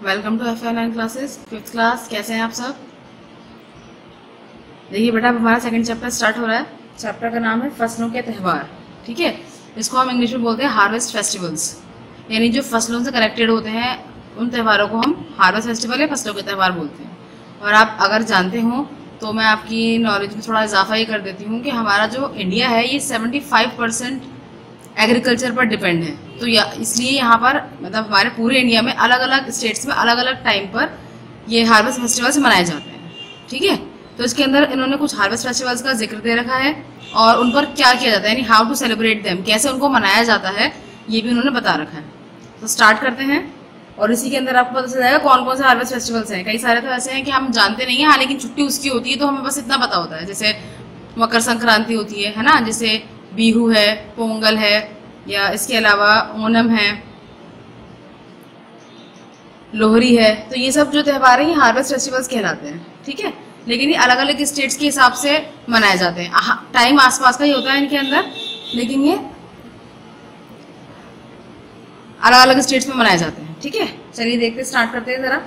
Welcome to FL9 classes 5th class. कैसे हैं आप सब? देखिए बेटा, अब हमारा सेकंड चैप्टर स्टार्ट हो रहा है। चैप्टर का नाम है फसलों के त्यौहार। ठीक है, इसको हम इंग्लिश में बोलते हैं हार्वेस्ट फेस्टिवल्स, यानी जो फसलों से कनेक्टेड होते हैं उन त्यौहारों को हम हार्वेस्ट फेस्टिवल या फसलों के त्यौहार बोलते हैं। और आप अगर जानते हो तो मैं आपकी नॉलेज में थोड़ा इजाफा ये कर देती हूँ कि हमारा जो इंडिया है ये 75% एग्रीकल्चर पर डिपेंड है। तो इसलिए यहाँ पर मतलब हमारे पूरे इंडिया में अलग अलग स्टेट्स में अलग अलग टाइम पर ये हार्वेस्ट फेस्टिवल्स मनाए जाते हैं। ठीक है, तो इसके अंदर इन्होंने कुछ हार्वेस्ट फेस्टिवल्स का जिक्र दे रखा है और उन पर क्या किया जाता है, यानी हाउ टू सेलिब्रेट देम, कैसे उनको मनाया जाता है, ये भी उन्होंने बता रखा है। तो स्टार्ट करते हैं और इसी के अंदर आपको पता चल जाएगा कौन कौन से हार्वेस्ट फेस्टिवल्स हैं। कई सारे तो ऐसे हैं कि हम जानते नहीं हैं, हाँ, लेकिन छुट्टी उसकी होती है तो हमें बस इतना पता होता है। जैसे मकर संक्रांति होती है ना, जैसे बिहू है, पोंगल है, या इसके अलावा ओणम है, लोहरी है। तो ये सब जो त्यौहार हैं ये हार्वेस्ट फेस्टिवल्स कहलाते हैं। ठीक है, लेकिन ये अलग अलग स्टेट्स के हिसाब से मनाए जाते हैं। टाइम आसपास का ही होता है इनके अंदर, लेकिन ये अलग अलग स्टेट्स में मनाए जाते हैं। ठीक है, चलिए देखते स्टार्ट करते हैं जरा।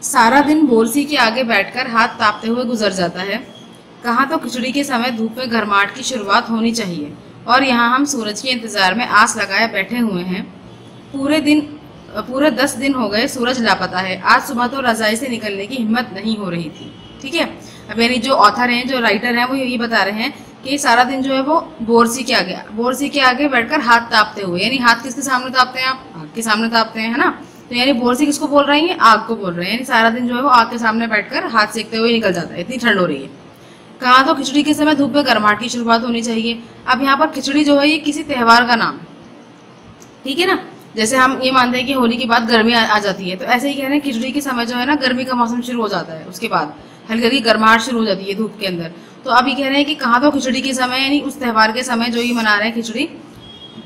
सारा दिन बोरसी के आगे बैठकर हाथ तापते हुए गुजर जाता है। कहाँ तो खिचड़ी के समय धूप में गर्माहट की शुरुआत होनी चाहिए और यहाँ हम सूरज के इंतजार में आस लगाए बैठे हुए हैं। पूरे 10 दिन हो गए सूरज लापता है। आज सुबह तो रजाई से निकलने की हिम्मत नहीं हो रही थी। ठीक है, अब यानी जो ऑथर हैं, जो राइटर हैं, वो यही बता रहे हैं कि सारा दिन जो है वो बोरसी के आगे बैठकर हाथ तापते हुए, यानी हाथ किसके सामने तापते हैं आप? आग के सामने तापते हैं, है ना। तो यानी बोरसी किसको बोल रही है? आग को बोल रहे हैं। यानी सारा दिन जो है वो आग के सामने बैठकर हाथ सेकते हुए निकल जाता है, इतनी ठंड हो रही है। कहा तो खिचड़ी के समय धूप में गर्माहट की शुरुआत होनी चाहिए। अब यहाँ पर खिचड़ी जो है ये किसी त्यौहार का नाम है। ठीक है ना, जैसे हम ये मानते हैं कि होली के बाद गर्मी आ जाती है, तो ऐसे ही कह रहे हैं खिचड़ी के समय जो है ना गर्मी का मौसम शुरू हो जाता है, उसके बाद हल्की हल्की गर्माहट शुरू हो जाती है धूप के अंदर। तो अब ये कह रहे हैं कि कहाँ तो खिचड़ी के समय, यानी उस त्यौहार के समय जो ये मना रहे हैं खिचड़ी,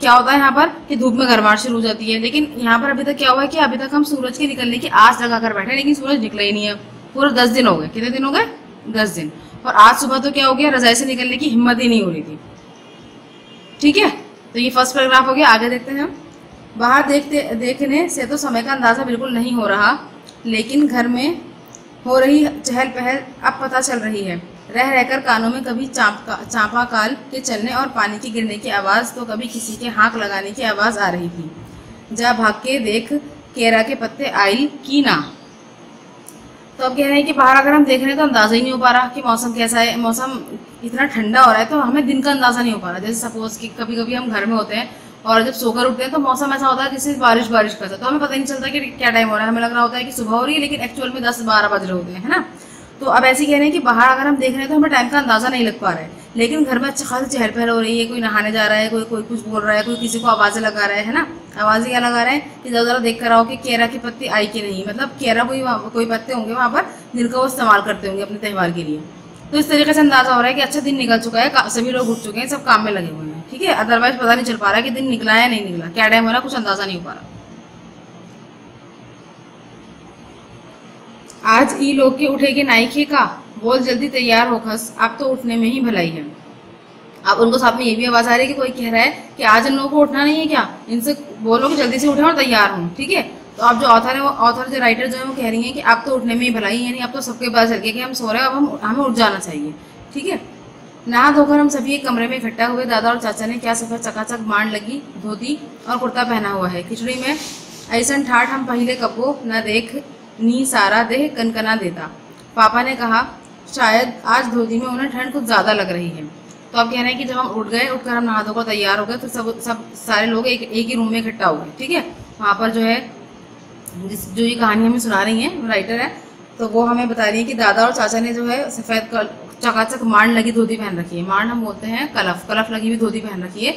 क्या होता है यहाँ पर कि धूप में गर्माहट शुरू हो जाती है। लेकिन यहाँ पर अभी तक क्या हुआ है कि अभी तक हम सूरज के निकलने की आस लगाकर बैठे, लेकिन सूरज निकला ही नहीं है। पूरे 10 दिन हो गए। कितने दिन हो गए? 10 दिन। और आज सुबह तो क्या हो गया, रजाई से निकलने की हिम्मत ही नहीं हो रही थी। ठीक है, तो ये फर्स्ट पैराग्राफ हो गया। आगे देखते हैं हम। बाहर देखने से तो समय का अंदाज़ा बिल्कुल नहीं हो रहा, लेकिन घर में हो रही चहल पहल अब पता चल रही है। रह रहकर कानों में कभी चांपा काल के चलने और पानी के गिरने की आवाज़, तो कभी किसी के हाँक लगाने की आवाज़ आ रही थी। जा भाग के देख, केरा के पत्ते आइल की ना। तो अब कह रहे हैं कि बाहर अगर हम देख रहे हैं तो अंदाज़ा ही नहीं हो पा रहा कि मौसम कैसा है। मौसम इतना ठंडा हो रहा है तो हमें दिन का अंदाज़ा नहीं हो पा रहा। जैसे सपोज कि कभी कभी हम घर में होते हैं और जब सोकर उठते हैं तो मौसम ऐसा होता है जैसे बारिश का, तो हमें पता नहीं चलता कि क्या टाइम हो रहा है। हमें लग रहा होता है कि सुबह हो रही है, लेकिन एक्चुअल में 10-12 बज रहे होते हैं, है ना। तो अब ऐसे कह रहे हैं कि बाहर अगर हम देख रहे हैं तो हमें टाइम का अंदाज़ा नहीं लग पा रहा है, लेकिन घर में अच्छा खासी चहल पहल हो रही है। कोई नहाने जा रहा है, कोई कुछ बोल रहा है, कोई किसी को आवाज़ें लगा रहा है ना। आवाज़ें क्या लगा रहे हैं कि ज़रा देख कर आओ कि केरा के पत्ते आई कि नहीं, मतलब केरा कोई पत्ते होंगे वहाँ पर जिनका वो इस्तेमाल करते होंगे अपने त्यौहार के लिए। तो इस तरीके से अंदाज़ा हो रहा है कि अच्छा दिन निकल चुका है, सभी लोग उठ चुके हैं, सब काम में लगे हुए हैं। ठीक है, अदरवाइज पता नहीं चल पा रहा है कि दिन निकला है नहीं निकला, क्या टाइम हो रहा है, कुछ अंदाज़ा नहीं हो पा रहा। आज ई लोग के उठेगे नाइके का, बोल जल्दी तैयार हो खस, अब तो उठने में ही भलाई है। अब उनको साथ में ये भी आवाज़ आ रही है कि कोई कह रहा है कि आज इन लोगों को उठना नहीं है क्या, इनसे बोलो कि जल्दी से उठे और तैयार हों। ठीक है, तो अब जो ऑथर है, वो ऑथर जो राइटर जो है वो कह रही हैं कि अब तो उठने में ही भलाई, यानी अब तो सबके पास चल के कि हम सो रहे हैं, अब हमें उठ जाना चाहिए। ठीक है, नहा धोकर हम सभी एक कमरे में इकट्ठा हुए। दादा और चाचा ने क्या सफ़ेद चकाचक मांड लगी धोती और कुर्ता पहना हुआ है। खिचड़ी में ऐसन ठाठ हम पहले कपो न देख नी, सारा देह कनकना देता। पापा ने कहा शायद आज धोती में उन्हें ठंड कुछ ज़्यादा लग रही है। तो अब कह रहे हैं कि जब हम उठकर हम नहा धोकर तैयार हो गए तो सब सारे लोग एक ही रूम में इकट्ठा हो गए। ठीक है, वहाँ पर जो है जो ये कहानी हमें सुना रही हैं राइटर है, तो वो हमें बता रही है कि दादा और चाचा ने जो है सफ़ेद चकाचक मांड लगी धोती पहन रखी है। मांड हम बोलते हैं कलफ लगी हुई धोती पहन रखी है।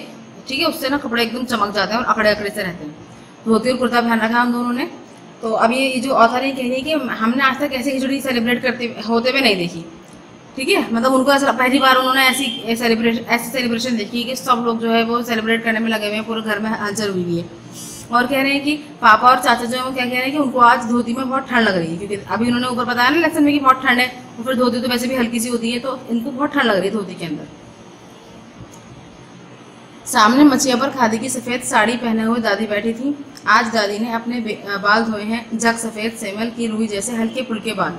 ठीक है, उससे ना कपड़े एकदम चमक जाते हैं और अकड़े अकड़े से रहते हैं। धोती और कुर्ता पहन रखा है हम दोनों ने। तो अब ये जो ऑथर है कह रही है कि हमने आज तक ऐसी खिचड़ी सेलिब्रेट होते हुए नहीं देखी। ठीक है, मतलब उनको ऐसा पहली बार उन्होंने ऐसी सेलिब्रेशन देखी कि सब लोग जो है वो सेलिब्रेट करने में लगे हुए हैं, पूरे घर में हलचल हुई है। और कह रहे हैं कि पापा और चाचा जो है वो क्या कह रहे हैं कि उनको आज धोती में बहुत ठंड लग रही है, क्योंकि अभी उन्होंने ऊपर बताया ना लेक्चर में कि बहुत ठंड है, और फिर धोती तो वैसे भी हल्की सी होती है, तो इनको बहुत ठंड लग रही है धोती के अंदर। सामने मचिया पर खादी की सफ़ेद साड़ी पहने हुए दादी बैठी थी। आज दादी ने अपने बाल धोए हैं, जग सफ़ेद सेमल की रुई जैसे हल्के फुल्के बाल।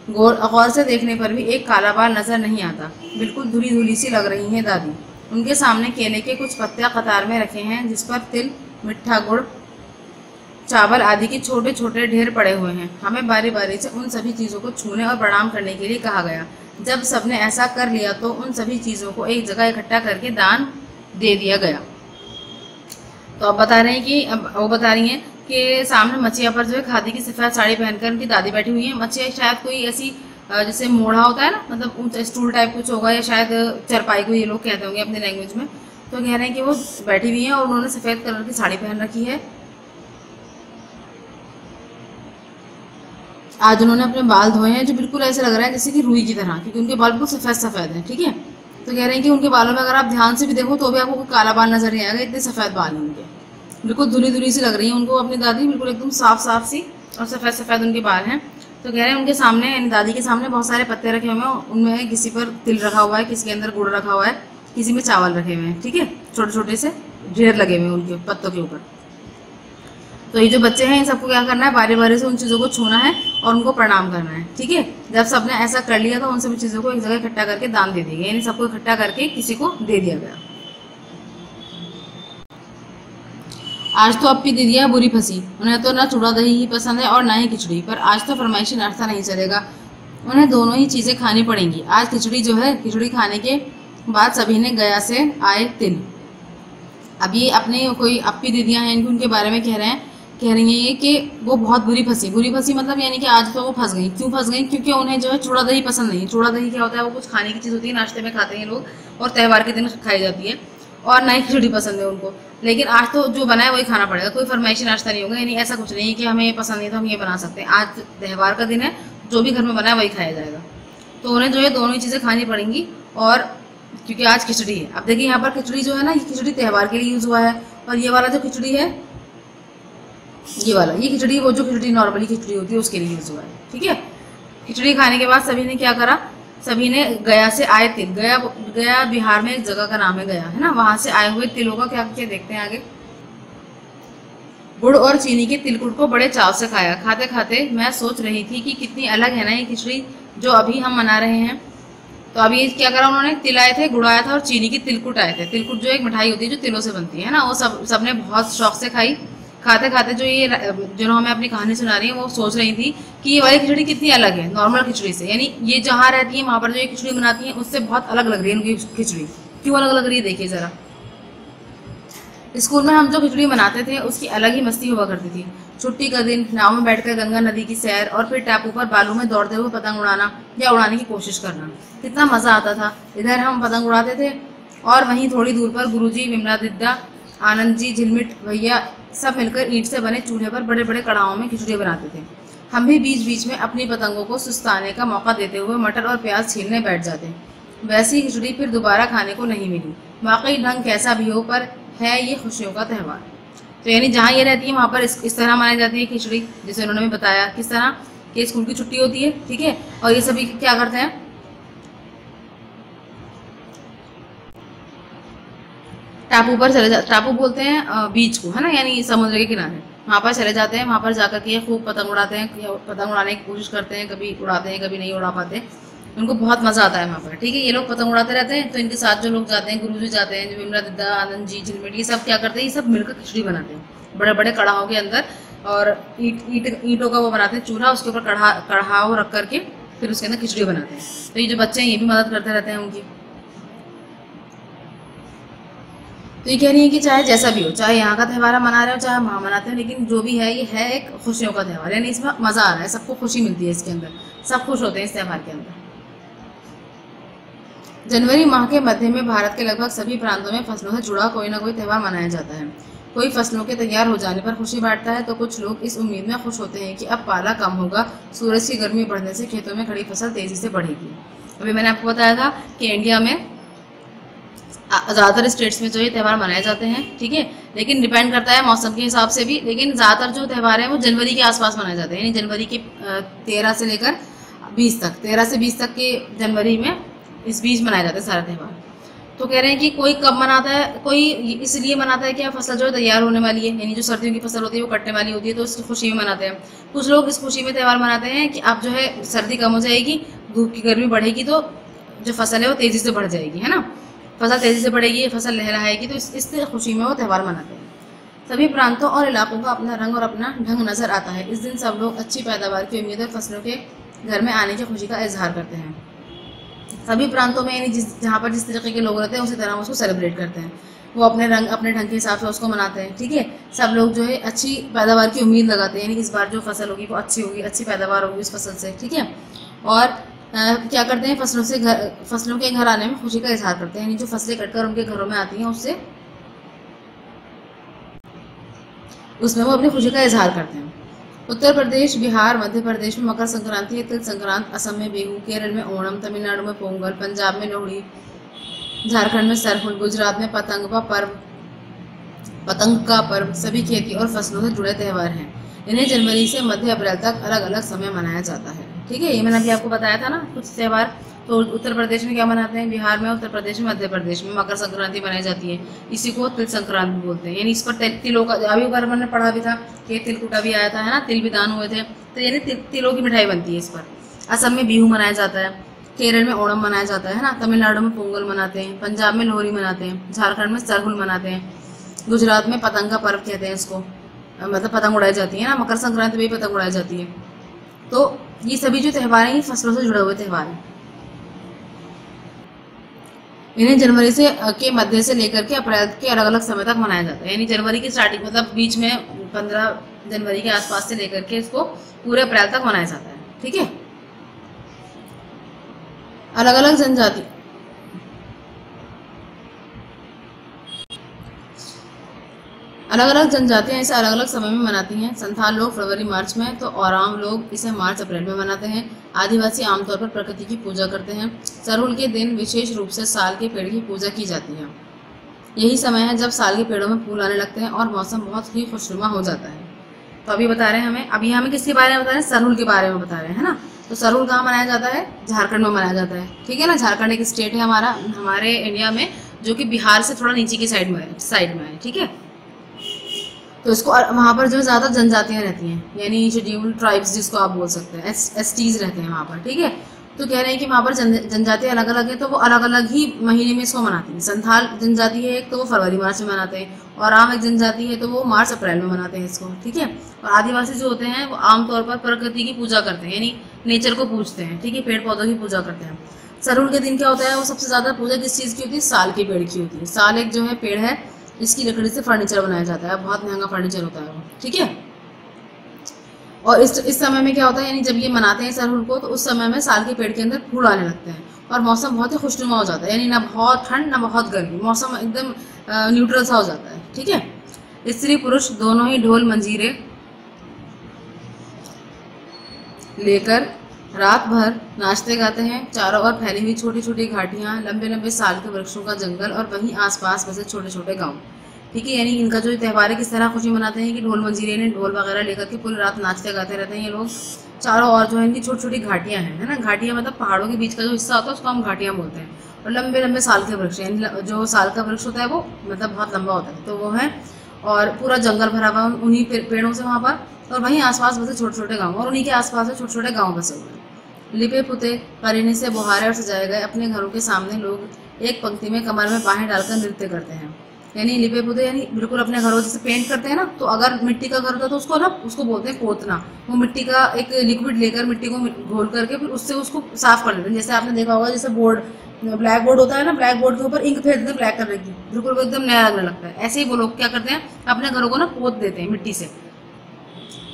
गौर से देखने पर भी एक काला बाल नजर नहीं आता। बिल्कुल धुली धुली सी लग रही हैं दादी। उनके सामने केले के कुछ पत्ते कतार में रखे हैं, जिस पर तिल, मिठा गुड़, चावल आदि के छोटे छोटे ढेर पड़े हुए हैं। हमें बारी बारी से उन सभी चीज़ों को छूने और प्रणाम करने के लिए कहा गया। जब सबने ऐसा कर लिया तो उन सभी चीज़ों को एक जगह इकट्ठा करके दान दे दिया गया। तो अब बता रहे हैं कि अब वो बता रही हैं कि सामने मचिया पर जो है खादी की सफ़ेद साड़ी पहनकर उनकी दादी बैठी हुई है। मचिया शायद कोई ऐसी जैसे मोढ़ा होता है ना, मतलब ऊंचा स्टूल टाइप कुछ होगा, या शायद चरपाई को ये लोग कहते होंगे अपने लैंग्वेज में। तो कह रहे हैं कि वो बैठी हुई हैं और उन्होंने सफ़ेद कलर की साड़ी पहन रखी है। आज उन्होंने अपने बाल धोए हैं, जो बिल्कुल ऐसे लग रहा है जैसे कि रुई की तरह, क्योंकि उनके बाल बिल्कुल सफ़ेद सफ़ेद हैं। ठीक है, तो कह रहे हैं कि उनके बालों में अगर आप ध्यान से भी देखो तो भी आपको कोई काला बाल नजर नहीं आएगा, इतने सफ़ेद बाल हैं उनके। बिल्कुल धुली धुली सी लग रही है उनको अपनी दादी, बिल्कुल एकदम साफ साफ सी और सफ़ेद सफ़ेद उनके बाल हैं। तो कह रहे हैं उनके सामने, यानी दादी के सामने बहुत सारे पत्ते रखे हुए हैं। उनमें किसी पर तिल रखा हुआ है, किसी के अंदर गुड़ रखा हुआ है, किसी में चावल रखे हुए हैं। ठीक है, छोटे छोटे से ढेर लगे हुए हैं उनके पत्तों के ऊपर। तो ये जो बच्चे हैं इन सबको क्या करना है, बारी बारी से उन चीज़ों को छूना है और उनको प्रणाम करना है। ठीक है, जब सबने ऐसा कर लिया तो उन सभी चीज़ों को एक जगह इकट्ठा करके दान दे दिया, यानी सबको इकट्ठा करके किसी को दे दिया गया। आज तो अपी दीदियाँ बुरी फंसी, उन्हें तो ना चूड़ा दही ही पसंद है और ना ही खिचड़ी, पर आज तो फरमाइशी नाश्ता नहीं चलेगा, उन्हें दोनों ही चीज़ें खानी पड़ेंगी। आज खिचड़ी जो है, खिचड़ी खाने के बाद सभी ने गया से आए तिल। अब ये अपने कोई अपी दीदियाँ हैं, इनको उनके बारे में कह रही हैं कि वो बहुत बुरी फंसी मतलब यानी कि आज तो वो फंस गई। क्यों फंस गई? क्योंकि उन्हें जो है चूड़ा दही पसंद नहीं। चूड़ा दही क्या होता है, वो कुछ खाने की चीज़ होती है, नाश्ते में खाते हैं लोग और त्यौहार के दिन खाई जाती है, और ना ही खिचड़ी पसंद है उनको। लेकिन आज तो जो बना है वही खाना पड़ेगा, कोई फरमाइशी नाश्ता नहीं होगा, यानी ऐसा कुछ नहीं है कि हमें ये पसंद नहीं तो हम ये बना सकते हैं। आज त्यौहार का दिन है, जो भी घर में बना है वही खाया जाएगा। तो उन्हें जो है दोनों ही चीज़ें खानी पड़ेंगी, और क्योंकि आज खिचड़ी है। अब देखिए यहाँ पर खिचड़ी जो है ना, ये खिचड़ी त्यौहार के लिए यूज़ हुआ है, और ये वाला जो खिचड़ी है, ये खिचड़ी, वो जो खिचड़ी नॉर्मली खिचड़ी होती है उसके लिए यूज़ हुआ है। ठीक है, खिचड़ी खाने के बाद सभी ने क्या करा, सभी ने गया से आए तिल, गया बिहार में एक जगह का नाम है गया, है ना, वहां से आए हुए तिलों का क्या किया देखते हैं आगे। गुड़ और चीनी के तिलकुट को बड़े चाव से खाया। खाते खाते मैं सोच रही थी कि कितनी अलग है ना ये खिचड़ी जो अभी हम मना रहे हैं। तो अभी क्या करा उन्होंने, तिल आए थे, गुड़ आया था और चीनी की तिलकुट आए थे। तिलकुट जो एक मिठाई होती है जो तिलों से बनती है ना, वो सबने बहुत शौक से खाई। खाते खाते जो ये जिन्होंने हमें अपनी कहानी सुना रही है वो सोच रही थी कि ये वाली खिचड़ी कितनी अलग है नॉर्मल खिचड़ी से, यानी ये जहाँ रहती है वहाँ पर जो ये खिचड़ी बनाती है उससे बहुत अलग लग रही है उनकी खिचड़ी। क्यों अलग लग रही है देखिए ज़रा। स्कूल में हम जो खिचड़ी बनाते थे उसकी अलग ही मस्ती हुआ करती थी। छुट्टी का दिन, नाव में बैठकर गंगा नदी की सैर, और फिर टापू पर बालू में दौड़ते हुए पतंग उड़ाना या उड़ाने की कोशिश करना, कितना मज़ा आता था। इधर हम पतंग उड़ाते थे और वहीं थोड़ी दूर पर गुरुजी, विमला दिद्दा, आनंद जी, झिलमिट भैया सब मिलकर ईंट से बने चूल्हे पर बड़े बड़े कड़ाहों में खिचड़ी बनाते थे। हम भी बीच बीच में अपनी पतंगों को सुस्ताने का मौका देते हुए मटर और प्याज छीलने बैठ जाते। वैसी खिचड़ी फिर दोबारा खाने को नहीं मिली। वाकई ढंग कैसा भी हो, पर है ये खुशियों का त्यौहार। तो यानी जहाँ ये रहती है वहाँ पर इस तरह मनाई जाती है खिचड़ी, जैसे उन्होंने भी बताया किस तरह कि स्कूल की छुट्टी होती है। ठीक है, और ये सभी क्या करते हैं, टापू पर चले जाते, टापू बोलते हैं बीच को, है ना, यानी समुद्र के किनारे, वहाँ पर चले जाते हैं। वहाँ पर जाकर के खूब पतंग उड़ाते हैं, पतंग उड़ाने की कोशिश करते हैं, कभी उड़ाते हैं कभी नहीं उड़ा पाते। उनको बहुत मज़ा आता है वहाँ पर। ठीक है, ये लोग पतंग उड़ाते रहते हैं, तो इनके साथ जो लोग जाते हैं, गुरुजी जाते हैं, जो विमला दिद्दा, आनंद जी, झिलमिट, ये सब क्या करते हैं, ये सब मिलकर खिचड़ी बनाते हैं बड़े बड़े कड़ाहों के अंदर, और ईंटों का वो बनाते हैं चूल्हा, उसके ऊपर कढ़ाओ रख करके फिर उसके अंदर खिचड़ी बनाते हैं। तो ये जो बच्चे हैं ये भी मदद करते रहते हैं उनकी। तो ये कह रही है कि चाहे जैसा भी हो, चाहे यहाँ का त्यौहार हम मना रहे हो चाहे हम वहाँ मनाते हो, लेकिन जो भी है ये है एक खुशियों का त्यौहार, यानी इसमें मज़ा आ रहा है, सबको खुशी मिलती है इसके अंदर, सब खुश होते हैं इस त्यौहार के अंदर। जनवरी माह के मध्य में भारत के लगभग सभी प्रांतों में फसलों से जुड़ा कोई ना कोई त्यौहार मनाया जाता है। कोई फसलों के तैयार हो जाने पर खुशी बांटता है, तो कुछ लोग इस उम्मीद में खुश होते हैं कि अब पाला कम होगा, सूरज की गर्मी बढ़ने से खेतों में खड़ी फसल तेजी से बढ़ेगी। अभी मैंने आपको बताया था कि इंडिया में ज़्यादातर स्टेट्स में जो ये त्यौहार मनाए जाते हैं। ठीक है, लेकिन डिपेंड करता है मौसम के हिसाब से भी, लेकिन ज़्यादातर जो त्यौहार हैं वो जनवरी के आसपास मनाए जाते हैं, यानी जनवरी के 13 से लेकर 20 तक, 13 से 20 तक के जनवरी में इस बीच मनाए जाते हैं सारे त्यौहार। तो कह रहे हैं कि कोई कब मनाता है, कोई इसलिए मनाता है कि फसल जो है तैयार होने वाली है, यानी जो सर्दियों की फसल होती है वो कटने वाली होती है, तो इसकी खुशी में मनाते हैं। कुछ लोग इस खुशी में त्यौहार मनाते हैं कि अब जो है सर्दी कम हो जाएगी, धूप की गर्मी बढ़ेगी, तो जो फसल है वो तेज़ी से बढ़ जाएगी, है ना, फसल तेज़ी से बढ़ेगी, फसल लहराएगी, तो इस खुशी में वो त्यौहार मनाते हैं। सभी प्रांतों और इलाकों का अपना रंग और अपना ढंग नजर आता है। इस दिन सब लोग अच्छी पैदावार की उम्मीद और फसलों के घर में आने की खुशी का इजहार करते हैं। सभी प्रांतों में यानी जहाँ पर जिस तरीके के लोग रहते हैं उसी तरह उसको सेलिब्रेट करते हैं, वो अपने रंग अपने ढंग के हिसाब से उसको मनाते हैं। ठीक है, सब लोग जो है अच्छी पैदावार की उम्मीद लगाते हैं, यानी इस बार जो फसल होगी वो अच्छी होगी, अच्छी पैदावार होगी उस फसल से। ठीक है, और क्या करते हैं, फसलों के घर आने में खुशी का इजहार करते हैं, यानी जो फसलें कटकर उनके घरों में आती हैं उसमें वो अपनी खुशी का इजहार करते हैं। उत्तर प्रदेश, बिहार, मध्य प्रदेश में मकर संक्रांति या तिल संक्रांत, असम में बिहू, केरल में ओणम, तमिलनाडु में पोंगल, पंजाब में लोहड़ी, झारखंड में सरहुल, गुजरात में पतंग का पर्व सभी खेती और फसलों से जुड़े त्यौहार हैं। इन्हें जनवरी से मध्य अप्रैल तक अलग अलग समय मनाया जाता है। ठीक है, ये मैंने अभी आपको बताया था ना कुछ त्यौहार। तो उत्तर प्रदेश में क्या मनाते हैं, बिहार में, उत्तर प्रदेश में, मध्य प्रदेश में मकर संक्रांति मनाई जाती है, इसी को तिल संक्रांति भी बोलते हैं। यानी इस पर तिलों का अभी बार मैंने पढ़ा भी था कि तिलकुटा भी आया था, है ना, तिल भी दान हुए थे, तो यानी तिलों की मिठाई बनती है इस पर। असम में बिहू मनाया जाता है, केरल में ओणम मनाया जाता है ना, तमिलनाडु में पोंगल मनाते हैं, पंजाब में लोहड़ी मनाते हैं, झारखंड में सरहुल मनाते हैं, गुजरात में पतंग का पर्व कहते हैं इसको, मतलब पतंग उड़ाई जाती है ना, मकर संक्रांति में भी पतंग उड़ाई जाती है। तो ये सभी जो त्यौहार हैं ये फसलों से जुड़े हुए त्यौहार हैं। इन्हें जनवरी से के मध्य से लेकर के अप्रैल के अलग अलग समय तक मनाया जाता है, यानी जनवरी की स्टार्टिंग मतलब बीच में 15 जनवरी के आसपास से लेकर के इसको पूरे अप्रैल तक मनाया जाता है। ठीक है, अलग अलग जनजाति जनजातियां इसे अलग अलग समय में मनाती हैं। संथाल लोग फरवरी मार्च में, तो औराम लोग इसे मार्च अप्रैल में मनाते हैं। आदिवासी आमतौर पर प्रकृति की पूजा करते हैं। सरहुल के दिन विशेष रूप से साल के पेड़ की पूजा की जाती है। यही समय है जब साल के पेड़ों में फूल आने लगते हैं और मौसम बहुत ही खुशनुमा हो जाता है। तो अभी बता रहे हैं अभी हमें किसके बारे में बता रहे हैं, सरहुल के बारे में बता रहे हैं, है ना। तो सरहुल कहाँ मनाया जाता है, झारखंड में मनाया जाता है। ठीक है ना, झारखंड एक स्टेट है हमारे इंडिया में, जो कि बिहार से थोड़ा नीचे की साइड में है। ठीक है, तो इसको वहाँ पर जो ज़्यादा जनजातियाँ रहती हैं, यानी शेड्यूल्ड ट्राइब्स जिसको आप बोल सकते हैं, एसटीज रहते हैं वहाँ पर। ठीक है, तो कह रहे हैं कि वहाँ पर जनजातियाँ अलग अलग है, तो वो अलग अलग ही महीने में इसको मनाती हैं। संथाल जनजाति है एक, तो वो फरवरी मार्च में मनाते हैं, और आम एक जनजाति है तो वो मार्च अप्रैल में मनाते हैं इसको। ठीक है, और आदिवासी जो होते हैं वो आमतौर पर प्रकृति की पूजा करते हैं, यानी नेचर को पूजते हैं। ठीक है, पेड़ पौधों की पूजा करते हैं। सरहुल के दिन क्या होता है, वो सबसे ज़्यादा पूजा किस चीज़ की होती है, साल के पेड़ की होती है। साल एक जो है पेड़ है, इसकी लकड़ी से फर्नीचर बनाया जाता है, बहुत महंगा फर्नीचर होता है वो। ठीक है, और इस समय में क्या होता है, यानी जब ये मनाते हैं सरहुल को, तो उस समय में साल के पेड़ के अंदर फूल आने लगते हैं और मौसम बहुत ही खुशनुमा हो जाता है, यानी ना बहुत ठंड ना बहुत गर्मी, मौसम एकदम न्यूट्रल सा हो जाता है। ठीक है, स्त्री पुरुष दोनों ही ढोल मंजीरे लेकर रात भर नाचते गाते हैं। चारों ओर फैली हुई छोटी छोटी घाटियाँ, लंबे लंबे साल के वृक्षों का जंगल और वहीं आसपास बसे छोटे छोटे गांव। ठीक है, यानी इनका जो त्यौहार है किस तरह खुशी मनाते हैं कि ढोल मंजीरे ने ढोल वगैरह लेकर के पूरी रात नाचते गाते रहते हैं ये लोग। चारों ओर जो है इनकी छोटी छोटी घाटियाँ हैं, है ना। घाटियाँ मतलब पहाड़ों के बीच का जो हिस्सा होता है उसको हम घाटियाँ बोलते हैं। और लंबे लंबे साल के वृक्ष, यानी जो साल का वृक्ष होता है वो मतलब बहुत लंबा होता है, तो वो है। और पूरा जंगल भरा हुआ उन्हीं पेड़ों से वहाँ पर, और वहीं आसपास बसे छोटे छोटे गाँव, और उन्हीं के आसपास में छोटे छोटे गाँव बसे हुए हैं। लिपे पुते करीने से बुहारे और सजाए गए अपने घरों के सामने लोग एक पंक्ति में कमर में बाहें डालकर नृत्य करते हैं। यानी लिपे पुते यानी बिल्कुल अपने घरों जैसे पेंट करते हैं ना, तो अगर मिट्टी का घर होता तो उसको बोलते हैं पोतना। वो मिट्टी का एक लिक्विड लेकर मिट्टी को घोल करके फिर उससे उसको साफ कर लेते हैं। जैसे आपने देखा होगा, जैसे ब्लैक बोर्ड होता है ना, ब्लैक बोर्ड के ऊपर इंक फेर देते हैं ब्लैक कलर की, बिल्कुल वो एकदम नया लगने लगता है। ऐसे ही वो लोग क्या करते हैं, अपने घरों को ना पोत देते हैं मिट्टी से,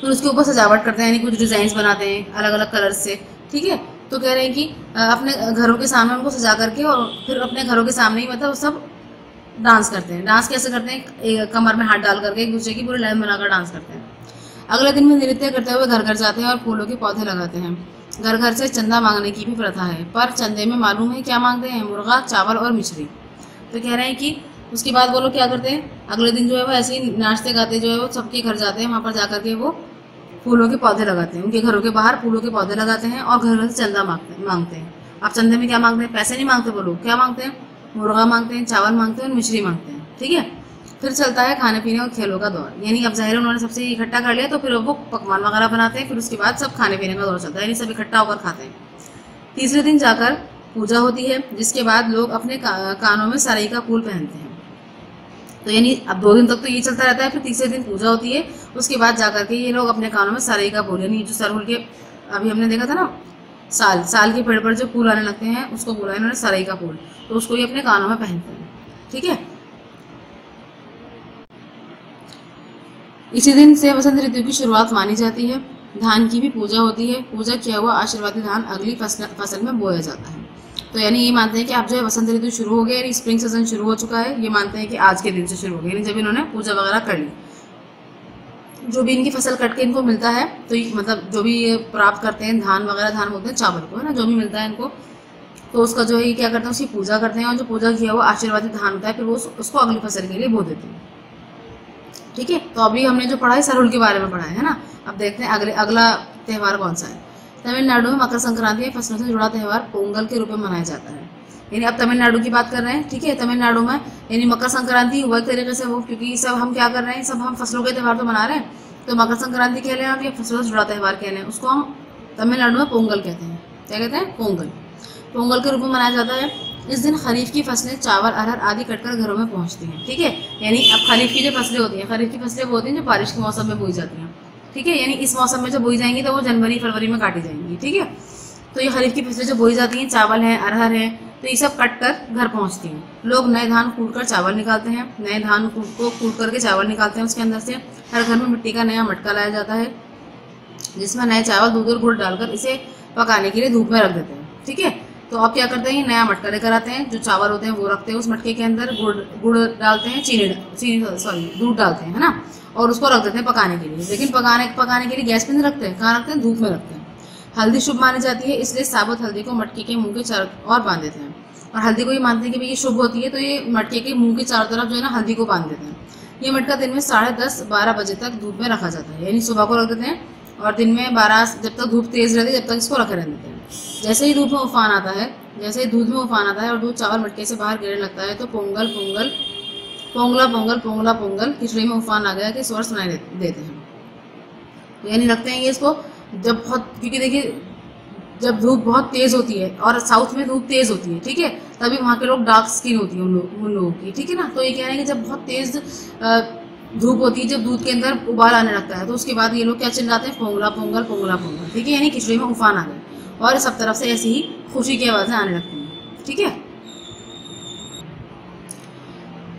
फिर उसके ऊपर सजावट करते हैं, यानी कुछ डिजाइन बनाते हैं अलग अलग कलर से। ठीक है, तो कह रहे हैं कि अपने घरों के सामने उनको सजा करके और फिर अपने घरों के सामने ही मतलब सब डांस करते हैं। डांस कैसे करते हैं, कमर में हाथ डाल करके एक दूसरे की पूरी लाइन बनाकर डांस करते हैं। अगले दिन भी नृत्य करते हुए घर घर जाते हैं और फूलों के पौधे लगाते हैं। घर घर से चंदा मांगने की भी प्रथा है, पर चंदे में मालूम है क्या मांगते हैं, मुर्गा, चावल और मिश्री। तो कह रहे हैं कि उसके बाद वो लोग क्या करते हैं, अगले दिन जो है वो ऐसे ही नाचते गाते जो है वो सबके घर जाते हैं, वहाँ पर जाकर के वो फूलों के पौधे लगाते हैं। उनके घरों के बाहर फूलों के पौधे लगाते हैं और घर घर से चंदा मांगते हैं। अब चंदे में क्या मांगते हैं, पैसे नहीं मांगते वो लोग, क्या मांगते हैं, मुर्गा मांगते हैं, चावल मांगते हैं और मिश्री मांगते हैं। ठीक है, फिर चलता है खाने पीने और खेलों का दौर। यानी अब ज़ाहिर उन्होंने सबसे इकट्ठा कर लिया तो फिर वो पकवान वगैरह बनाते हैं, फिर उसके बाद सब खाने पीने का दौर चलता है, यानी सब इकट्ठा होकर खाते हैं। तीसरे दिन जाकर पूजा होती है, जिसके बाद लोग अपने कानों में सराई का फूल पहनते हैं। तो यानी अब 2 दिन तक तो ये चलता रहता है, फिर तीसरे दिन पूजा होती है, उसके बाद जाकर के ये लोग अपने कानों में सराई का फूल, यानी जो सरहुल के अभी हमने देखा था ना, साल के पेड़ पर जो फूल आने लगते हैं उसको बोला इन्होंने सराई का फूल, तो उसको ये अपने कानों में पहनते हैं। ठीक है, इसी दिन से वसंत ऋतु की शुरुआत मानी जाती है। धान की भी पूजा होती है, पूजा किया हुआ आशीर्वादी धान अगली फसल में बोया जाता है। तो यानी ये मानते हैं कि अब जो है वसंत ऋतु शुरू हो गया, यानी स्प्रिंग सीजन शुरू हो चुका है, ये मानते हैं कि आज के दिन से शुरू हो गया, यानी जब इन्होंने पूजा वगैरह कर ली। जो भी इनकी फसल कट के इनको मिलता है, तो मतलब जो भी ये प्राप्त करते हैं, धान वगैरह, धान बोलते हैं चावल को, है ना, जो भी मिलता है इनको, तो उसका जो है ये क्या करते हैं, उसकी पूजा करते हैं, और जो पूजा किया हुआ आशीर्वादी धान होता है फिर वो उसको अगली फसल के लिए बो देते हैं। ठीक है, तो अभी हमने जो पढ़ा है सरहुल के बारे में पढ़ा है ना। अब देखते हैं अगला त्यौहार कौन सा है। तमिलनाडु में मकर संक्रांति फसलों से जुड़ा त्यौहार पोंगल के रूप में मनाया जाता है। यानी अब तमिलनाडु की बात कर रहे हैं। ठीक है, तमिलनाडु में यानी मकर संक्रांति हुआ एक तरीके से वो, क्योंकि सब हम क्या कर रहे हैं, सब हम फसलों के त्यौहार तो मना रहे हैं, तो मकर संक्रांति कह लें हम या फसलों से जुड़ा त्यौहार कह लें, उसको हम तमिलनाडु में पोंगल कहते हैं। क्या कहते हैं? पोंगल। पोंगल के रूप में मनाया जाता है। इस दिन खरीफ की फसलें चावल, अरहर आदि कटकर घरों में पहुंचती हैं। ठीक है, यानी अब खरीफ की जो फसलें होती हैं, खरीफ की फसलें वो होती हैं जो बारिश के मौसम में बोई जाती हैं। ठीक है, यानी इस मौसम में जो बोई जाएंगी तो वो जनवरी फरवरी में काटी जाएंगी। ठीक है, तो ये खरीफ की फसलें जो बोई जाती हैं, चावल है, अरहर है, तो ये सब कट कर घर पहुंचती हैं। लोग नए धान कूट कर चावल निकालते हैं, नए धान को कूट करके चावल निकालते हैं उसके अंदर से। हर घर में मिट्टी का नया मटका लाया जाता है, जिसमें नए चावल, दूध और गुड़ डालकर इसे पकाने के लिए धूप में रख देते हैं। ठीक है, तो अब क्या करते हैं, नया मटका लेकर आते हैं, जो चावल होते हैं वो रखते हैं, उस मटके के अंदर गुड़ डालते हैं, दूध डालते हैं, है ना, और उसको रख देते हैं पकाने के लिए। लेकिन पकाने के लिए गैस पे नहीं रखते हैं, कहाँ रखते हैं? धूप में रखते हैं। हल्दी शुभ मानी जाती है, इसलिए साबुत हल्दी को मटके के मुंह के चारों ओर बांध देते हैं। और हल्दी को ये मानते हैं कि भाई ये शुभ होती है, तो ये मटके के मुंह के चारों तरफ जो है ना हल्दी को बांध देते हैं। ये मटका दिन में 10:30-12 बजे तक धूप में रखा जाता है, यानी सुबह को रख देते हैं, और दिन में 12 जब तक धूप तेज रहती है तब तक इसको रखे रहने देते हैं। जैसे ही धूप में उफान आता है, जैसे ही दूध में उफान आता है और दूध चावल मटके से बाहर गिरने लगता है, तो पोंगल पोंगल पोंगला पोंगल पोंगला पोंगल, खिचड़ी में उफान आ गया कि स्वर सुनाई देते हैं। तो यानी रखते हैं ये इसको जब बहुत, क्योंकि देखिए जब धूप बहुत तेज होती है, और साउथ में धूप तेज होती है, ठीक है, तभी वहाँ के लोग डार्क स्किन होती है उन लोगों की। ठीक है ना, तो ये कह रहे हैं कि जब बहुत तेज धूप होती है, जब दूध के अंदर उबाल आने लगता है, तो उसके बाद ये लोग क्या चिल्लाते हैं? पोंगला पोंगल पोंगला पोंगल। ठीक है, यानी खिचड़ी में उफान आ गया, और सब तरफ से ऐसी ही खुशी की आवाज़ें आने लगती हैं। ठीक है,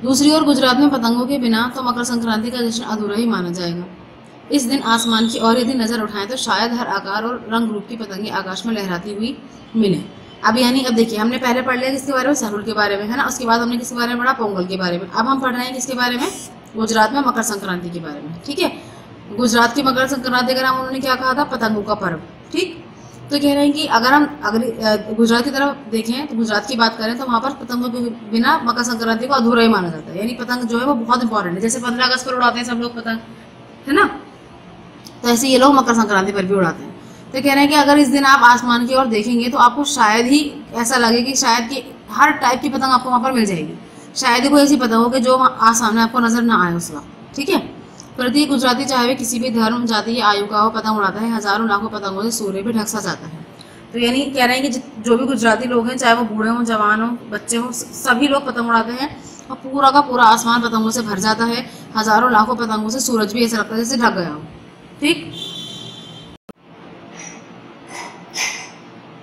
दूसरी ओर गुजरात में पतंगों के बिना तो मकर संक्रांति का जश्न अधूरा ही माना जाएगा। इस दिन आसमान की ओर यदि नजर उठाएं तो शायद हर आकार और रंग रूप की पतंगे आकाश में लहराती हुई मिले। अब यानी अब देखिए, हमने पहले पढ़ लिया किसके बारे में? सरहुल के बारे में, है ना। उसके बाद हमने किसके बारे में पढ़ा? पोंगल के बारे में। अब हम पढ़ रहे हैं किसके बारे में? गुजरात में मकर संक्रांति के बारे में। ठीक है, गुजरात की मकर संक्रांति का नाम उन्होंने क्या कहा था? पतंगों का पर्व। ठीक, तो कह रहे हैं कि अगर हम गुजरात की तरफ देखें, तो गुजरात की बात करें तो वहाँ पर पतंगों के बिना मकर संक्रांति को अधूरा ही माना जाता है। यानी पतंग जो है वो बहुत इंपॉर्टेंट है। जैसे 15 अगस्त पर उड़ाते हैं सब लोग पतंग, है ना, तो ऐसे ये लोग मकर संक्रांति पर भी उड़ाते हैं। तो कह रहे हैं कि अगर इस दिन आप आसमान की ओर देखेंगे तो आपको शायद ही ऐसा लगे कि शायद कि हर टाइप की पतंग आपको वहाँ पर मिल जाएगी। शायद ही कोई ऐसी पतंग हो कि जो सामने आपको नजर ना आए उस वक्त। ठीक है, प्रत्येक गुजराती चाहे वे किसी भी धर्म, जाति या आयु का हो, पतंग उड़ाता है। हजारों लाखों पतंगों से सूर्य भी ढक सा जाता है। तो यानी कह रहे हैं कि जो भी गुजराती लोग हैं, चाहे वो बूढ़े हों, जवान हों, बच्चे हों, सभी लोग पतंग उड़ाते हैं, और पूरा का पूरा आसमान पतंगों से भर जाता है। हजारों लाखों पतंगों से सूरज भी ऐसा लगता है जैसे ढक गया हो। ठीक,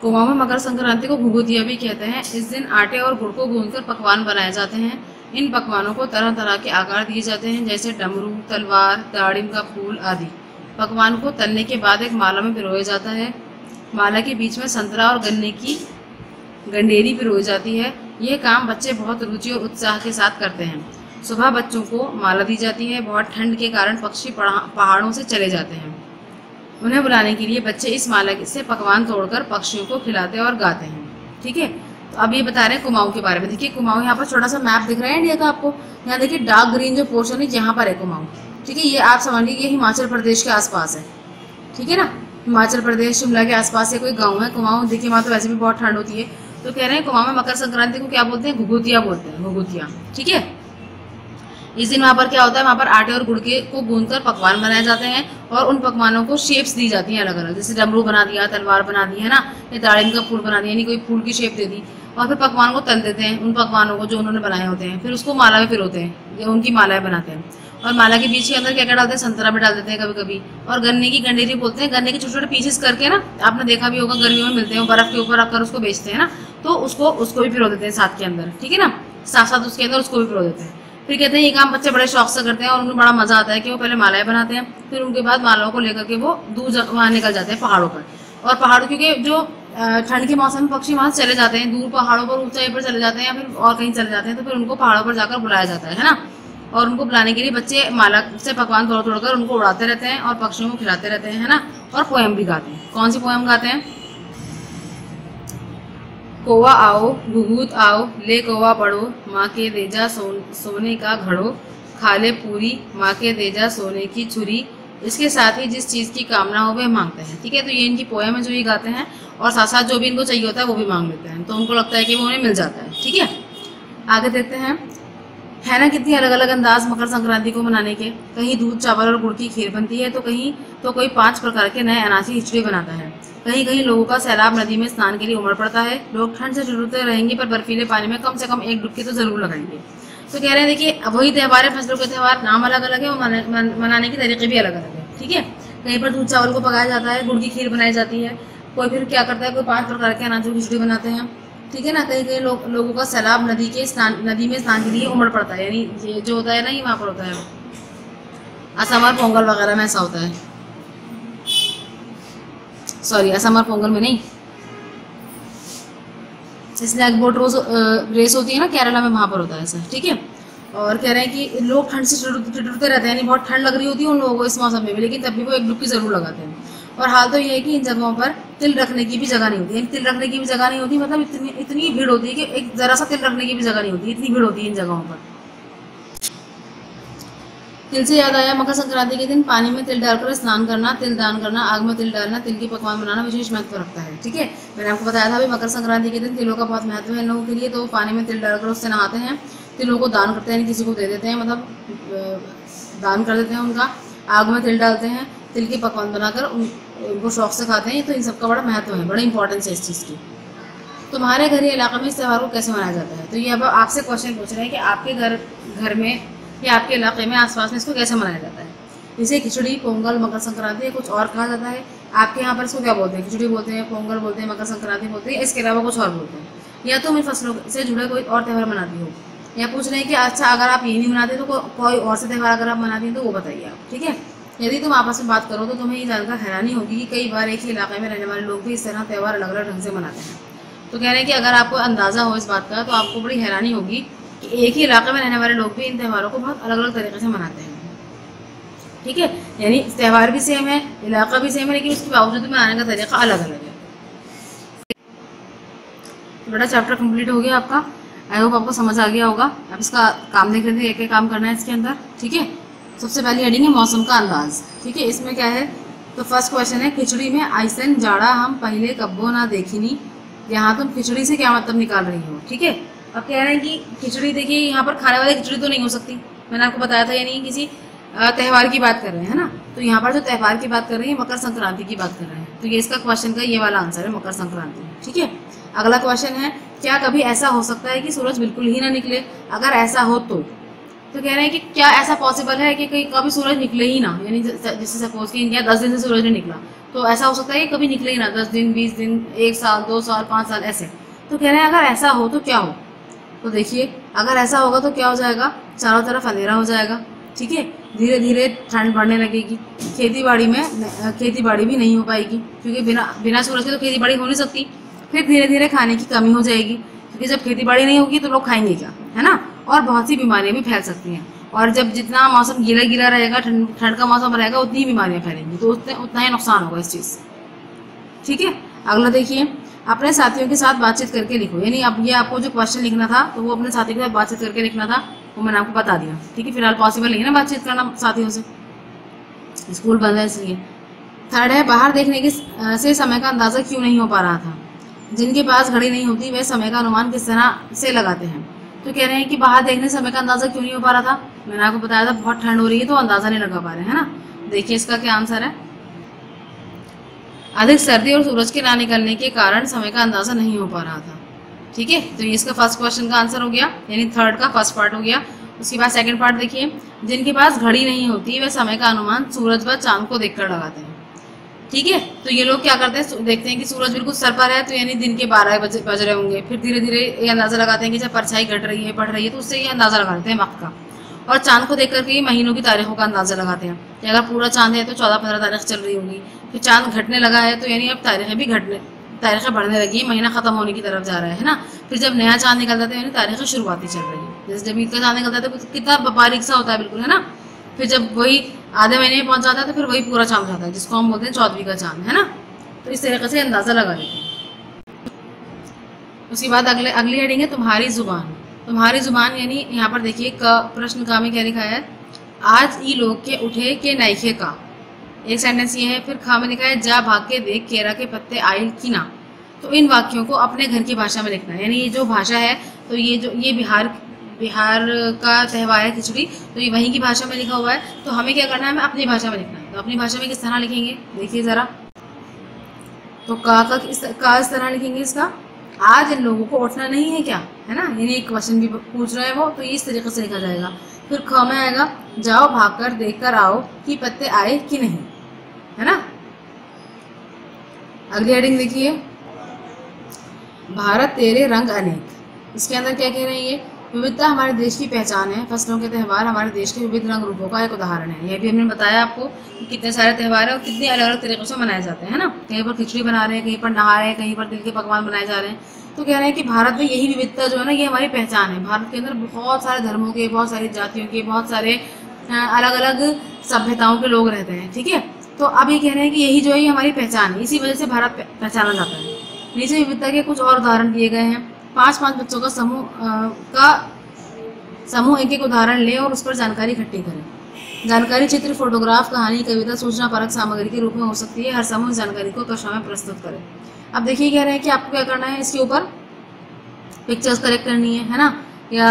कुमाऊं में मकर संक्रांति को घुघुतिया भी कहते हैं। इस दिन आटे और गुड़ को गूंथकर पकवान बनाए जाते हैं। इन पकवानों को तरह तरह के आकार दिए जाते हैं, जैसे डमरू, तलवार, दाड़िम का फूल आदि। पकवान को तलने के बाद एक माला में पिरोया जाता है। माला के बीच में संतरा और गन्ने की गंडेरी पिरोई जाती है। ये काम बच्चे बहुत रुचि और उत्साह के साथ करते हैं। सुबह बच्चों को माला दी जाती है। बहुत ठंड के कारण पक्षी पहाड़ों से चले जाते हैं। उन्हें बुलाने के लिए बच्चे इस माला से पकवान तोड़कर पक्षियों को खिलाते और गाते हैं। ठीक है, तो अब ये बता रहे हैं कुमाऊं के बारे में। देखिए कुमाऊं, यहाँ पर छोटा सा मैप दिख रहा है इंडिया का आपको। यहाँ देखिए डार्क ग्रीन जो पोर्शन है, यहाँ पर है कुमाऊं। ठीक है, ये आप समझिए ये हिमाचल प्रदेश के आसपास है। ठीक है ना, हिमाचल प्रदेश शिमला के आसपास से कोई गाँव है कुमाऊं। देखिए वहाँ तो वैसे भी बहुत ठंड होती है, तो कह रहे हैं गोवा में मकर संक्रांति को क्या बोलते हैं, घुघुतिया बोलते हैं, घुघुतिया। ठीक है, इस दिन वहाँ पर क्या होता है, वहाँ पर आटे और गुड़ के को गूंदकर पकवान बनाए जाते हैं और उन पकवानों को शेप्स दी जाती हैं अलग अलग, जैसे डमरू बना दिया, तलवार बना दी है ना, या दाड़िम का फूल बना दिया, यानी कोई फूल की शेप दे दी, और फिर पकवान को तल देते हैं, उन पकवानों को जो उन्होंने बनाए होते हैं, फिर उसको माला में पिरोते हैं, या उनकी मालाएं बनाते हैं। और माला के बीच के अंदर क्या क्या डालते हैं, संतरा भी डाल देते हैं कभी कभी, और गन्ने की गंडेरी बोलते हैं, गन्ने के छोटे छोटे पीसेस करके ना, आपने देखा भी होगा गर्मियों में मिलते हैं, बर्फ के ऊपर रखकर उसको बेचते हैं ना, तो उसको भी पिरो देते हैं साथ के अंदर। ठीक है ना, साथ साथ उसके अंदर उसको भी पिरो देते हैं। फिर कहते हैं ये काम बच्चे बड़े शौक से करते हैं और उन्हें बड़ा मजा आता है कि वो पहले मालाएं बनाते हैं, फिर उनके बाद मालाओं को लेकर के वो दूर वहाँ निकल जाते हैं पहाड़ों पर। और पहाड़ों, क्योंकि जो ठंड के मौसम में पक्षी वहाँ चले जाते हैं, दूर पहाड़ों पर, ऊंचाई पर चले जाते हैं या फिर और कहीं चले जाते हैं, तो फिर उनको पहाड़ों पर जाकर बुलाया जाता है ना। और उनको बुलाने के लिए बच्चे माला से पकवान तोड़ तोड़ कर उनको उड़ाते रहते हैं और पक्षियों को खिलाते रहते हैं, है ना। और पोएम भी गाते हैं। कौन सी पोएम गाते हैं? कौवा आओ घुघुत आओ, ले कौवा पढ़ो, माँ के देजा सोने का घड़ो, खा ले पूरी, माँ के देजा सोने की छुरी, इसके साथ ही जिस चीज़ की कामना हो वह मांगते हैं। ठीक है, तो ये इनकी पोएम है जो ये गाते हैं, और साथ साथ जो भी इनको चाहिए होता है वो भी मांग लेते हैं, तो उनको लगता है कि वो उन्हें मिल जाता है। ठीक है, आगे देखते हैं। है ना कितनी अलग अलग अंदाज मकर संक्रांति को मनाने के। कहीं दूध चावल और गुड़ की खीर बनती है, तो कहीं तो कोई 5 प्रकार के नए अनाज की खिचड़ी बनाता है। कहीं कहीं लोगों का सैलाब नदी में स्नान के लिए उमड़ पड़ता है। लोग ठंड से ठिठुरते रहेंगे पर बर्फीले पानी में कम से कम एक डुबकी तो जरूर लगाएंगे। तो कह रहे हैं देखिए, वही त्यौहार है, फसलों के त्यौहार, नाम अलग अलग है और मनाने के तरीके भी अलग अलग है। ठीक है, कहीं पर दूध चावल को पकाया जाता है, गुड़ की खीर बनाई जाती है, कोई फिर क्या करता है, कोई 5 प्रकार के अनाजों की खिचड़ी बनाते हैं। ठीक है ना, कहीं कहीं लोगों का सैलाब नदी में स्नान के लिए उमड़ पड़ता है, यानी ये जो होता है ना, ये वहाँ पर होता है, असम और पोंगल वगैरह में ऐसा होता है। सॉरी, असम और पोंगल में नहीं, स्नैक बोट रेस होती है ना केरला में, वहाँ पर होता है ऐसा। ठीक है, और कह रहे हैं कि लोग ठंड से ठिठुरते रहते हैं, यानी बहुत ठंड लग रही होती है उन लोगों को इस मौसम में भी, लेकिन तब भी वो एक डुबकी जरूर लगाते हैं। और हाल तो ये है कि इन जगहों पर तिल रखने की भी जगह नहीं होती, यानी तिल रखने की भी जगह नहीं होती, मतलब इतनी भीड़ होती है कि एक जरा सा तिल रखने की भी जगह नहीं होती, इतनी भीड़ होती है इन जगहों पर। तिल से याद आया, मकर संक्रांति के दिन पानी में तिल डालकर स्नान करना, तिल दान करना, आग में तिल डालना, तिल की पकवान बनाना विशेष महत्व रखता है। ठीक है, मैंने आपको बताया था अभी मकर संक्रांति के दिन तिलों का बहुत महत्व है इन लोगों के लिए, तो पानी में तिल डालकर उससे नहाते हैं, तिलों को दान करते हैं, किसी को दे देते हैं, मतलब दान कर देते हैं उनका, आग में तिल डालते हैं, तिल के पकवान बनाकर उनको शौक से खाते हैं। तो इन सबका बड़ा महत्व है, बड़ा इंपॉर्टेंस है इस चीज़ की। तुम्हारे घर या इलाके में इस त्यौहार को कैसे मनाया जाता है? तो ये अब आपसे क्वेश्चन पूछ रहे हैं कि आपके घर में या आपके इलाके में आसपास में इसको कैसे मनाया जाता है। इसे खिचड़ी, पोंगल, मकर संक्रांति या कुछ और कहा जाता है। आपके यहाँ पर इसको क्या बोलते हैं? खिचड़ी बोलते हैं, पोंगल बोलते हैं, मकर संक्रांति बोलते हैं, इसके अलावा कुछ और बोलते हैं। या तुम इन फसलों से जुड़े कोई और त्यौहार मनाती हो, या पूछ रहे हैं कि अच्छा अगर आप ये नहीं मनाते तो कोई और से त्यौहार अगर आप मनाती हैं तो वो बताइए आप। ठीक है, यदि तुम आपस में बात करो तो तुम्हें ये जानकर हैरानी होगी कि कई बार एक ही इलाके में रहने वाले लोग भी इस तरह त्यौहार अलग अलग ढंग से मनाते हैं। तो कह रहे हैं कि अगर आपको अंदाज़ा हो इस बात का तो आपको बड़ी हैरानी होगी कि एक ही इलाके में रहने वाले लोग भी इन त्यौहारों को बहुत अलग अलग तरीके से मनाते हैं। ठीक है, यानी त्यौहार भी सेम है, इलाका भी सेम है, लेकिन उसके बावजूद मनाने का तरीका अलग अलग है। तो बड़ा चैप्टर कंप्लीट हो गया आपका। आई होप आपको समझ आ गया होगा। अब इसका काम देख लेते हैं, क्या काम करना है इसके अंदर। ठीक है, सबसे पहली हेडिंग है मौसम का अंदाज। ठीक है, इसमें क्या है, तो फर्स्ट क्वेश्चन है, खिचड़ी में आइसन जाड़ा हम पहले कब्बो ना देखिनी। यहाँ तुम खिचड़ी से क्या मतलब निकाल रही हो। ठीक है, अब कह रहे हैं कि खिचड़ी, देखिए यहाँ पर खाने वाली खिचड़ी तो नहीं हो सकती, मैंने आपको बताया था, यानी किसी त्यौहार की बात कर रहे हैं ना। तो यहाँ पर जो त्यौहार की बात कर रहे हैं मकर संक्रांति की बात कर रहे हैं, तो ये इसका क्वेश्चन का ये वाला आंसर है, मकर संक्रांति। ठीक है, अगला क्वेश्चन है, क्या कभी ऐसा हो सकता है कि सूरज बिल्कुल ही ना निकले? अगर ऐसा हो तो कह रहे हैं कि क्या ऐसा पॉसिबल है कि कभी सूरज निकले ही ना, यानी जैसे सपोज कि इंडिया 10 दिन से सूरज नहीं निकला, तो ऐसा हो सकता है कि कभी निकले ही ना, 10 दिन, 20 दिन, 1 साल, 2 साल, 5 साल ऐसे। तो कह रहे हैं अगर ऐसा हो तो क्या हो। तो देखिए, अगर ऐसा होगा तो क्या हो जाएगा, चारों तरफ अंधेरा हो जाएगा। ठीक है, धीरे धीरे ठंड बढ़ने लगेगी, खेती बाड़ी भी नहीं हो पाएगी, क्योंकि बिना सूरज के तो खेती बाड़ी हो नहीं सकती। फिर धीरे धीरे खाने की कमी हो जाएगी, क्योंकि जब खेती बाड़ी नहीं होगी तो लोग खाएंगे क्या, है ना। और बहुत सी बीमारियां भी फैल सकती हैं, और जब जितना मौसम गीला गीला रहेगा, ठंड का मौसम रहेगा, उतनी ही बीमारियां फैलेंगी, तो उतना ही नुकसान होगा इस चीज़ से। ठीक है, अगला देखिए, अपने साथियों के साथ बातचीत करके लिखो। यानी अब ये आपको जो क्वेश्चन लिखना था तो वो अपने साथी के साथ बातचीत करके लिखना था, वो मैंने आपको बता दिया। ठीक है, फिलहाल पॉसिबल नहीं है ना बातचीत करना साथियों से, स्कूल बंद है इसलिए। थर्ड है, बाहर देखने से समय का अंदाज़ा क्यों नहीं हो पा रहा था। जिनके पास घड़ी नहीं होती वे समय का अनुमान किस तरह से लगाते हैं? तो कह रहे हैं कि बाहर देखने समय का अंदाजा क्यों नहीं हो पा रहा था? मैंने आपको बताया था बहुत ठंड हो रही है तो अंदाजा नहीं लगा पा रहे हैं, है ना। देखिए इसका क्या आंसर है। अधिक सर्दी और सूरज के ना निकलने के कारण समय का अंदाजा नहीं हो पा रहा था। ठीक है, तो ये इसका फर्स्ट क्वेश्चन का आंसर हो गया, यानी थर्ड का फर्स्ट पार्ट हो गया। उसके बाद सेकंड पार्ट देखिए, जिनके पास घड़ी नहीं होती वे समय का अनुमान सूरज व चांद को देखकर लगाते हैं। ठीक है, तो ये लोग क्या करते हैं, देखते हैं कि सूरज बिल्कुल सर पर है तो यानी दिन के 12 बज रहे होंगे, फिर धीरे धीरे ये अंदाजा लगाते हैं कि जब परछाई घट रही है बढ़ रही है तो उससे ये अंदाजा लगा लेते हैं वक्त का। और चांद को देख करके ये महीनों की तारीखों का अंदाजा लगाते हैं कि अगर पूरा चांद है तो 14-15 तारीख चल रही होगी, फिर चांद घटने लगा है तो यानी अब तारीखें बढ़ने लगी है, महीना खत्म होने की तरफ जा रहा है ना। फिर जब नया चांद निकलता है तो यानी तारीखें शुरुआती चल रही है। जैसे जब ईद का चांद निकलता है तो कितना बारीक सा होता है बिल्कुल, है ना। फिर जब वही आधे महीने में पहुंच जाता है तो फिर वही पूरा चांद जाता है, जिसको हम बोलते हैं 14वीं का चांद, है ना। तो इस तरीके से अंदाजा लगा लेते हैं। उसके बाद अगली हेडिंग है तुम्हारी जुबान। तुम्हारी जुबान यानी यहाँ पर देखिए प्रश्न का में क्या लिखा है, आज ई लोग के उठे के नईखे का, एक सेंटेंस ये है। फिर खा में लिखा है जा भाग के देख केरा के पत्ते आयल की ना। तो इन वाक्यों को अपने घर की भाषा में लिखना है, यानी ये जो भाषा है तो ये बिहार का त्यौहार है खिचड़ी, तो ये वहीं की भाषा में लिखा हुआ है। तो हमें क्या करना है, हमें अपनी भाषा में लिखना है। तो अपनी भाषा में किस तरह लिखेंगे देखिए ज़रा। तो का इस तरह लिखेंगे इसका, आज इन लोगों को उठना नहीं है क्या, है ना, यानी एक क्वेश्चन भी पूछ रहे हैं वो, तो इस तरीके से लिखा जाएगा। फिर ख में आएगा जाओ भागकर देख कर आओ कि पत्ते आए कि नहीं, है ना। अगली हेडिंग देखिए, भारत तेरे रंग अनेक। इसके अंदर क्या कह रहे हैं, ये विविधता हमारे देश की पहचान है। फसलों के त्यौहार हमारे देश के विविध रंग रूपों का एक उदाहरण है। यह भी हमने बताया आपको कि कितने सारे त्यौहार हैं और कितने अलग अलग तरीक़ों से मनाए जाते हैं ना। कहीं पर खिचड़ी बना रहे हैं, कहीं पर नहा रहे हैं, कहीं पर तिल के पकवान बनाए जा रहे हैं। तो कह रहे हैं कि भारत में यही विविधता जो है ना, ये हमारी पहचान है। भारत के अंदर बहुत सारे धर्मों के, बहुत सारी जातियों के, बहुत सारे अलग अलग सभ्यताओं के लोग रहते हैं। ठीक है, तो अब ये कह रहे हैं कि यही जो है हमारी पहचान है, इसी वजह से भारत पहचाना जाता है। नीचे विविधता के कुछ और उदाहरण दिए गए हैं। 5-5 बच्चों का समूह एक उदाहरण लें और उस पर जानकारी इकट्ठी करें। जानकारी चित्र, फोटोग्राफ, कहानी, कविता, सूचना परक सामग्री के रूप में हो सकती है। हर समूह जानकारी को कक्षा में प्रस्तुत करें। अब देखिए कह रहे हैं कि आपको क्या करना है, इसके ऊपर पिक्चर्स कलेक्ट करनी है ना, या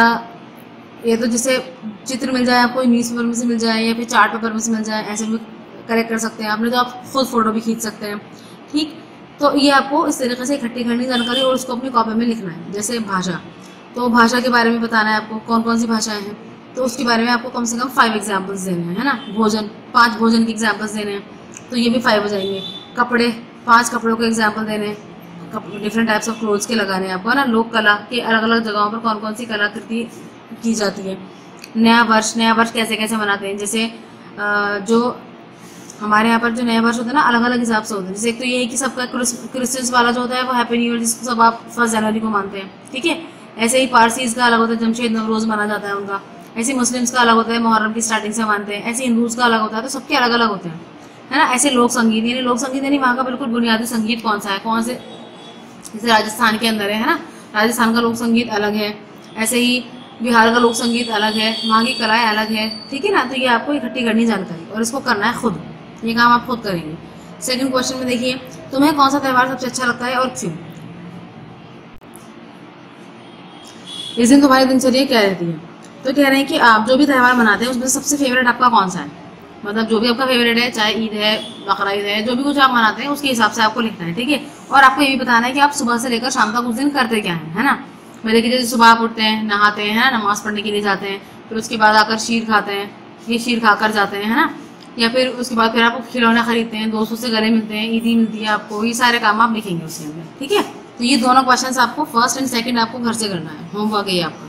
ये तो जैसे चित्र मिल जाए आपको न्यूज़पेपर में से मिल जाए या फिर चार्ट पेपर में से मिल जाए, ऐसे भी कलेक्ट कर सकते हैं आपने, तो आप खुद फोटो भी खींच सकते हैं। ठीक, तो ये आपको इस तरीके से इकट्ठी करनी जानकारी और उसको अपनी कॉपी में लिखना है। जैसे भाषा, तो भाषा के बारे में बताना है आपको, कौन कौन सी भाषाएं हैं, तो उसके बारे में आपको कम से कम 5 एग्जाम्पल्स देने हैं, है ना। भोजन, 5 भोजन के एग्जाम्पल्स देने हैं, तो ये भी 5 हो जाएंगे। कपड़े, 5 कपड़ों के एग्जाम्पल देने हैं, डिफरेंट टाइप्स ऑफ क्लोथ्स के लगाने हैं आपको, है ना। लोक कला के अलग अलग जगहों पर कौन कौन सी कलाकृति की जाती है। नया वर्ष कैसे कैसे मनाते हैं, जैसे जो हमारे यहाँ पर जो नया वर्ष होता है ना, अलग अलग हिसाब से होता है। जैसे एक तो ये है कि सबका क्रिश्चियंस वाला जो होता है वो हैप्पी न्यू ईयर, जिसको सब आप 1 जनवरी को मानते हैं। ठीक है, ऐसे ही पारसीज का अलग होता है, जमशेद नवरोज़ माना जाता है उनका। ऐसे मुस्लिम्स का अलग होता है, मुहर्रम की स्टार्टिंग से मानते हैं। ऐसे हिंदूज़ का अलग होता है, तो सबके अलग अलग होते हैं, है ना। ऐसे लोक संगीत यानी वहाँ का बिल्कुल बुनियादी संगीत कौन सा है, कौन से, जैसे राजस्थान के अंदर है ना, राजस्थान का लोक संगीत अलग है। ऐसे ही बिहार का लोक संगीत अलग है, वहाँ की कलाएँ अलग है। ठीक है ना, तो ये आपको इकट्ठी करनी जानकारी और इसको करना है खुद, ये काम आप खुद करेंगे। सेकंड क्वेश्चन में देखिए, तुम्हें कौन सा त्यौहार सबसे अच्छा लगता है और क्यों। इस दिन तुम्हारी दिनचर्या क्या रहती है। तो कह रहे हैं कि आप जो भी त्यौहार मनाते हैं उसमें सबसे फेवरेट आपका कौन सा है, मतलब जो भी आपका फेवरेट है, चाहे ईद है, बकरा ईद है, जो भी कुछ आप मनाते हैं उसके हिसाब से आपको लिखना है। ठीक है, और आपको ये भी बताना है कि आप सुबह से लेकर शाम तक उस दिन करते क्या है ना। मैं देखिए जैसे सुबह आप उठते हैं, नहाते हैं, है ना, नमाज पढ़ने के लिए जाते हैं, फिर उसके बाद आकर शीर खाते हैं, ये शीर खाकर जाते हैं, है ना। या फिर उसके बाद फिर आप खिलौना खरीदते हैं, दोस्तों से गले मिलते हैं, ईदी मिलती है आपको, ये सारे काम आप लिखेंगे उसके अंदर। ठीक है, तो ये दोनों क्वेश्चंस आपको फर्स्ट एंड सेकंड आपको घर से करना है, होमवर्क है आपका,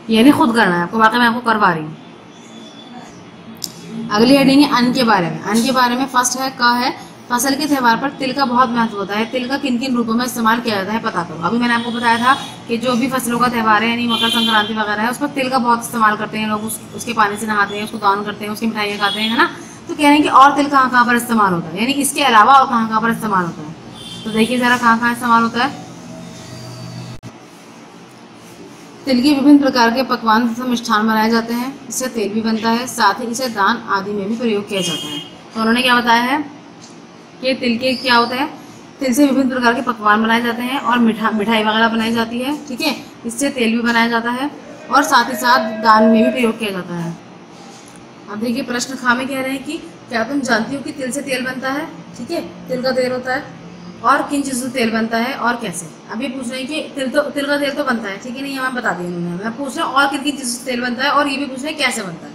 यानी खुद करना है आपको, बाकी मैं आपको करवा रही हूँ। अगली हेडिंग है अन्न के बारे में। अन्न के बारे में फर्स्ट है क है, फसल के त्यौहार पर तिल का बहुत महत्व होता है। तिल का किन किन रूपों में इस्तेमाल किया जाता है पता करो। अभी मैंने आपको बताया था कि जो भी फसलों का त्यौहार है, यानी मकर संक्रांति वगैरह है, उसमें तिल का बहुत इस्तेमाल करते हैं लोग, उसके पानी से नहाते हैं, उसको दान करते हैं, उसकी मिठाइयाँ खाते हैं, है ना। तो कह रहे हैं कि और तिल कहाँ कहाँ पर इस्तेमाल होता है, यानी इसके अलावा और कहाँ कहाँ पर इस्तेमाल होता है। तो देखिए ज़रा कहाँ कहाँ इस्तेमाल होता है। तिल के विभिन्न प्रकार के पकवान तथा मिष्ठान बनाए जाते हैं, इससे तेल भी बनता है, साथ ही इसे दान आदि में भी प्रयोग किया जाता है। तो उन्होंने क्या बताया है कि तिल के क्या होता है, तिल से विभिन्न प्रकार के पकवान बनाए जाते हैं और मिठाई वगैरह बनाई जाती है। ठीक है, इससे तेल भी बनाया जाता है और साथ ही साथ दान में भी प्रयोग किया जाता है। अब देखिए प्रश्न खा में कह रहे हैं कि क्या तुम जानती हो कि तिल से तेल बनता है? ठीक है, तिल का तेल होता है और किन चीज़ों से तेल बनता है और कैसे। अब ये पूछ रहे हैं कि तिल का तेल तो बनता है, ठीक है, नहीं हमें बता दिया उन्होंने। मैं पूछ रहा हूँ और किन किन चीज़ों से तेल बनता है और ये भी पूछ रहे हैं कैसे बनता है।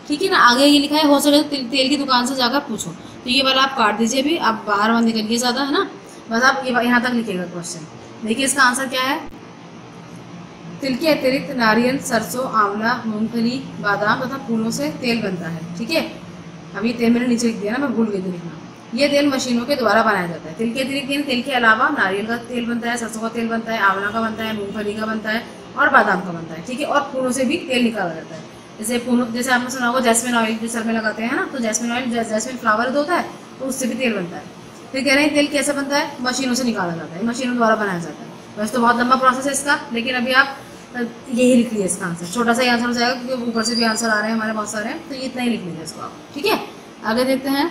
ठीक है ना, आगे ये लिखा है हो सके तो तेल की दुकान से जाकर पूछो। तो ये वाला आप काट दीजिए, भी आप बाहर मत निकलिए ज़्यादा, है ना, बस आप ये यहाँ तक लिखिएगा क्वेश्चन। देखिए इसका आंसर क्या है। तिल के अतिरिक्त नारियल, सरसों, आंवला, मूंगफली, बादाम तथा फूलों से तेल बनता है। ठीक है, अब ये तेल मैंने नीचे लिख दिया ना, मैं भूल गई थी लिखना। ये तेल मशीनों के द्वारा बनाया जाता है। तिल के अतिरिक्त तिल के अलावा नारियल का तेल बनता है, सरसों का तेल बनता है, आंवला का बनता है, मूंगफली का बनता है और बादाम का बनता है। ठीक है, और फूलों से भी तेल निकाला जाता है। जैसे आपने सुना होगा जैस्मिन ऑयल जो सर में लगाते हैं ना, तो जैस्मिन ऑयल जैस्मिन फ्लावर जो होता है तो उससे भी तेल बनता है। फिर कह रहे हैं तेल कैसे बनता है, मशीनों से निकाला जाता है, मशीनों द्वारा बनाया जाता है। वैसे तो बहुत लंबा प्रोसेस है इसका, लेकिन अभी आप यही लिख लीजिए इसका आंसर। छोटा सा ही आंसर हो जाएगा क्योंकि ऊपर से भी आंसर आ रहे हैं हमारे बहुत सारे हैं, तो ये इतना ही लिख लीजिए इसको आप। ठीक है, आगे देखते हैं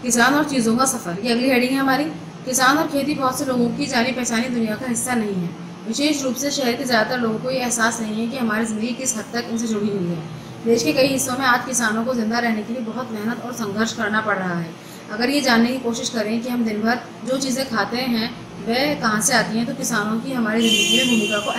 किसान और चीज़ों का सफ़र। ये अगली हेडिंग है हमारी। किसान और खेती बहुत से लोगों की जानी पहचानी दुनिया का हिस्सा नहीं है। विशेष रूप से शहर के ज़्यादातर लोगों को ये एहसास नहीं है कि हमारी ज़िंदगी किस हद तक इनसे जुड़ी हुई है। देश के कई हिस्सों में आज किसानों को जिंदा रहने के लिए बहुत मेहनत और संघर्ष करना पड़ रहा है। अगर ये जानने की कोशिश करें कि हम दिन भर जो चीज़ें खाते हैं वह कहाँ से आती हैं, तो किसानों की हमारी ज़िंदगी में भूमिका को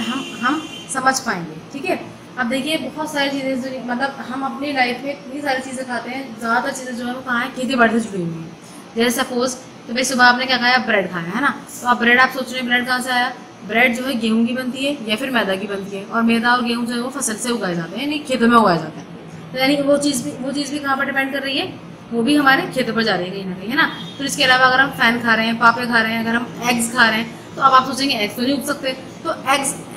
हम समझ पाएंगे। ठीक है, अब देखिए बहुत सारी चीज़ें मतलब हम अपनी लाइफ में इतनी सारी चीज़ें खाते हैं, ज़्यादातर चीज़ें जो है वो कहाँ है, खेती बाड़ी से जुड़ी हुई हैं। जैसे सपोज तो भाई सुबह आपने क्या खाया, ब्रेड खाया है ना, तो आप ब्रेड आप सोच रहे हैं ब्रेड कहाँ से आया। ब्रेड जो है गेहूं की बनती है या फिर मैदा की बनती है, और मैदा और गेहूं जो है वो फसल से उगाए जाते हैं, यानी खेतों में उगाए जाते हैं। तो यानी वो चीज़ भी कहाँ पर डिपेंड कर रही है, वो भी हमारे खेतों पर जा रही है कहीं ना कहीं, है ना। तो इसके अलावा अगर हम फैन खा रहे हैं, पापड़ खा रहे हैं, अगर हम एग्स खा रहे हैं, तो अब आप सोचेंगे एग्स तो नहीं उग सकते, तो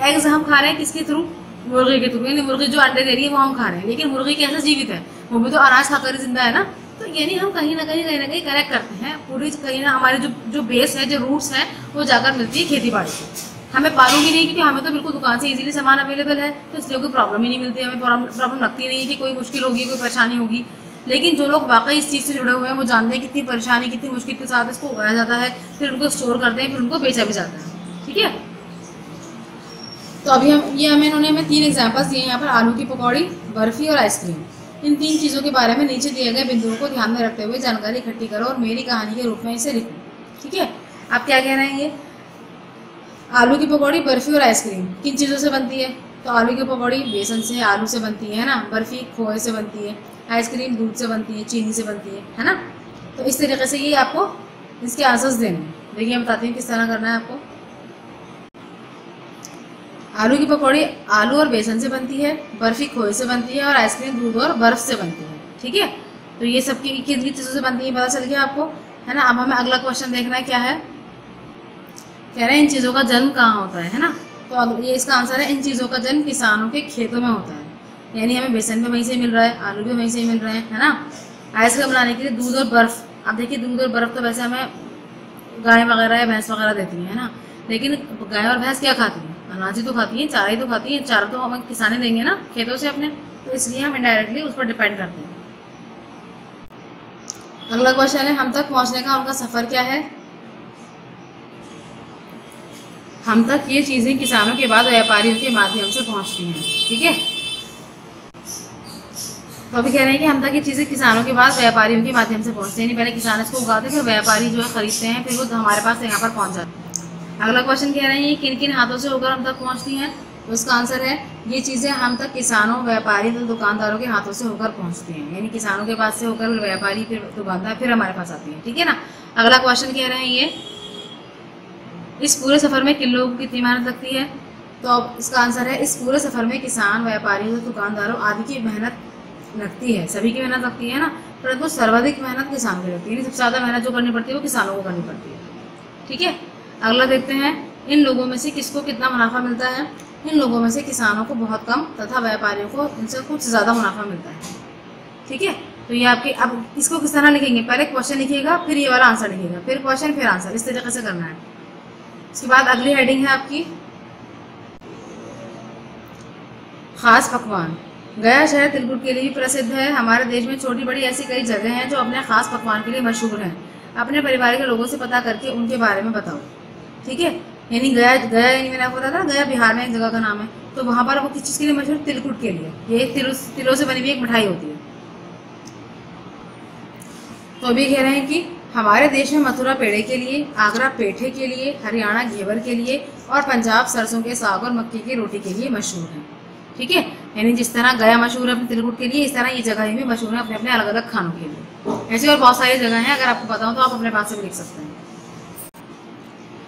एग्स हम खा रहे हैं किसके थ्रू, मुर्गी के थ्रू, यानी मुर्गी जो अंडे दे रही है वो हम खा रहे हैं। लेकिन मुर्गी कैसे जीवित है, वो भी तो अनाज खाकर ही जिंदा है ना। तो यानी हम कहीं ना कहीं कनेक्ट करते हैं पूरी, कहीं ना हमारी जो बेस है, जो रूट्स हैं, वो जाकर मिलती है खेती बाड़ी से। हमें पालूंगी नहीं क्योंकि हमें तो बिल्कुल दुकान से इजीली सामान अवेलेबल है, तो इसलिए कोई प्रॉब्लम ही नहीं मिलती, हमें प्रॉब्लम लगती नहीं है कि कोई मुश्किल होगी, कोई परेशानी होगी। लेकिन जो लोग वाकई इस चीज़ से जुड़े हुए हैं वो जानते हैं कितनी परेशानी, कितनी मुश्किल के साथ इसको उगाया जाता है, फिर उनको स्टोर करते हैं, फिर उनको बेचा भी जाता है। ठीक है, तो अभी इन्होंने हमें 3 एग्जाम्पल्स दिए यहाँ पर, आलू की पकौड़ी, बर्फी और आइसक्रीम। इन 3 चीज़ों के बारे में नीचे दिए गए बिंदुओं को ध्यान में रखते हुए जानकारी इकट्ठी करो और मेरी कहानी के रूप में इसे लिखो। ठीक है, आप क्या कह रहे हैं, ये आलू की पकौड़ी, बर्फी और आइसक्रीम किन चीज़ों से बनती है, तो आलू की पकौड़ी बेसन से, आलू से बनती है ना, बर्फी खोए से बनती है, आइसक्रीम दूध से बनती है, चीनी से बनती है ना। तो इस तरीके से ये आपको इसके आंसर्स देने हैं। देखिए मैं बताती हूँ किस तरह करना है आपको। आलू की पकौड़ी आलू और बेसन से बनती है, बर्फी खोए से बनती है और आइसक्रीम दूध और बर्फ से बनती है। ठीक है, तो ये सब किन किन चीज़ों से बनती है पता चल गया आपको, है ना। अब हमें अगला क्वेश्चन देखना है, क्या है, कह रहे हैं इन चीज़ों का जन्म कहाँ होता है ना। तो ये इसका आंसर है, इन चीज़ों का जन्म किसानों के खेतों में होता है। यानी हमें बेसन भी वहीं से मिल रहा है, आलू भी वहीं से मिल रहे हैं, है ना। आइसक्रीम बनाने के लिए दूध और बर्फ़, अब देखिए दूध और बर्फ़ तो वैसे हमें गाय वगैरह या भैंस वगैरह देती है ना, लेकिन गाय और भैंस क्या खाती हैं, अनाज ही तो खाती हैं, चारा ही तो खाती हैं, चारा तो हमें किसाने देंगे ना खेतों से अपने, तो इसलिए हम इनडायरेक्टली उस पर डिपेंड करते हैं। अगला क्वेश्चन है, हम तक पहुँचने का उनका सफ़र क्या है। हम तक ये चीज़ें किसानों के बाद व्यापारियों के माध्यम से पहुँचती हैं। ठीक है, तो अभी कह रहे हैं कि हम तक ये चीज़ें किसानों के बाद व्यापारियों के माध्यम से पहुँचते हैं, नहीं पहले किसान इसको उगाते हैं, फिर व्यापारी जो है खरीदते हैं, फिर वो हमारे पास यहाँ पर पहुँच जाते हैं। अगला क्वेश्चन कह रहे हैं किन किन हाथों से होकर हम तक पहुँचती हैं, तो उसका आंसर है ये चीज़ें हम तक किसानों, व्यापारी तो दुकानदारों के हाथों से होकर पहुँचती हैं। यानी किसानों के पास से होकर फिर व्यापारी, फिर दुकानदार, फिर हमारे पास आती है। ठीक है ना। अगला क्वेश्चन कह रहे हैं ये, इस पूरे सफ़र में किन लोगों को कितनी मेहनत लगती है, तो अब इसका आंसर है इस पूरे सफ़र में किसान, व्यापारियों, दुकानदारों आदि की मेहनत लगती है, सभी की मेहनत लगती है ना, परंतु सर्वाधिक मेहनत किसान की लगती है, सबसे ज़्यादा मेहनत जो करनी पड़ती है वो किसानों को करनी पड़ती है। ठीक है, अगला देखते हैं, इन लोगों में से किसको कितना मुनाफा मिलता है। इन लोगों में से किसानों को बहुत कम तथा व्यापारियों को इनसे कुछ ज़्यादा मुनाफा मिलता है। ठीक है, तो ये आपके, अब इसको किस तरह लिखेंगे, पहले क्वेश्चन लिखिएगा, फिर ये वाला आंसर लिखिएगा, फिर क्वेश्चन, फिर आंसर, इस तरीके से करना है। इसके बाद अगली हेडिंग है आपकी, खास पकवान। गया शहर तिलकुट के लिए भी प्रसिद्ध है। हमारे देश में छोटी बड़ी ऐसी कई जगह हैं जो अपने खास पकवान के लिए मशहूर हैं। अपने परिवार के लोगों से पता करके उनके बारे में बताओ। ठीक है, यानी गया गया यानी मैंने आपको बताया था गया बिहार में एक जगह का नाम है, तो वहाँ पर वो किस चीज़ के लिए मशहूर, तिलकुट के लिए। ये तिलों से बनी हुई एक मिठाई होती है। तो अभी कह रहे हैं कि हमारे देश में मथुरा पेड़े के लिए, आगरा पेठे के लिए, हरियाणा घेवर के लिए और पंजाब सरसों के साग और मक्की की रोटी के लिए मशहूर है। ठीक है, यानी जिस तरह गया मशहूर है अपने तिलकुट के लिए, इस तरह ये जगह भी मशहूर है अपने अपने अलग अलग खानों के लिए। ऐसे और बहुत सारी जगह हैं, अगर आपको पता हो तो आप अपने पास से भी लिख सकते हैं।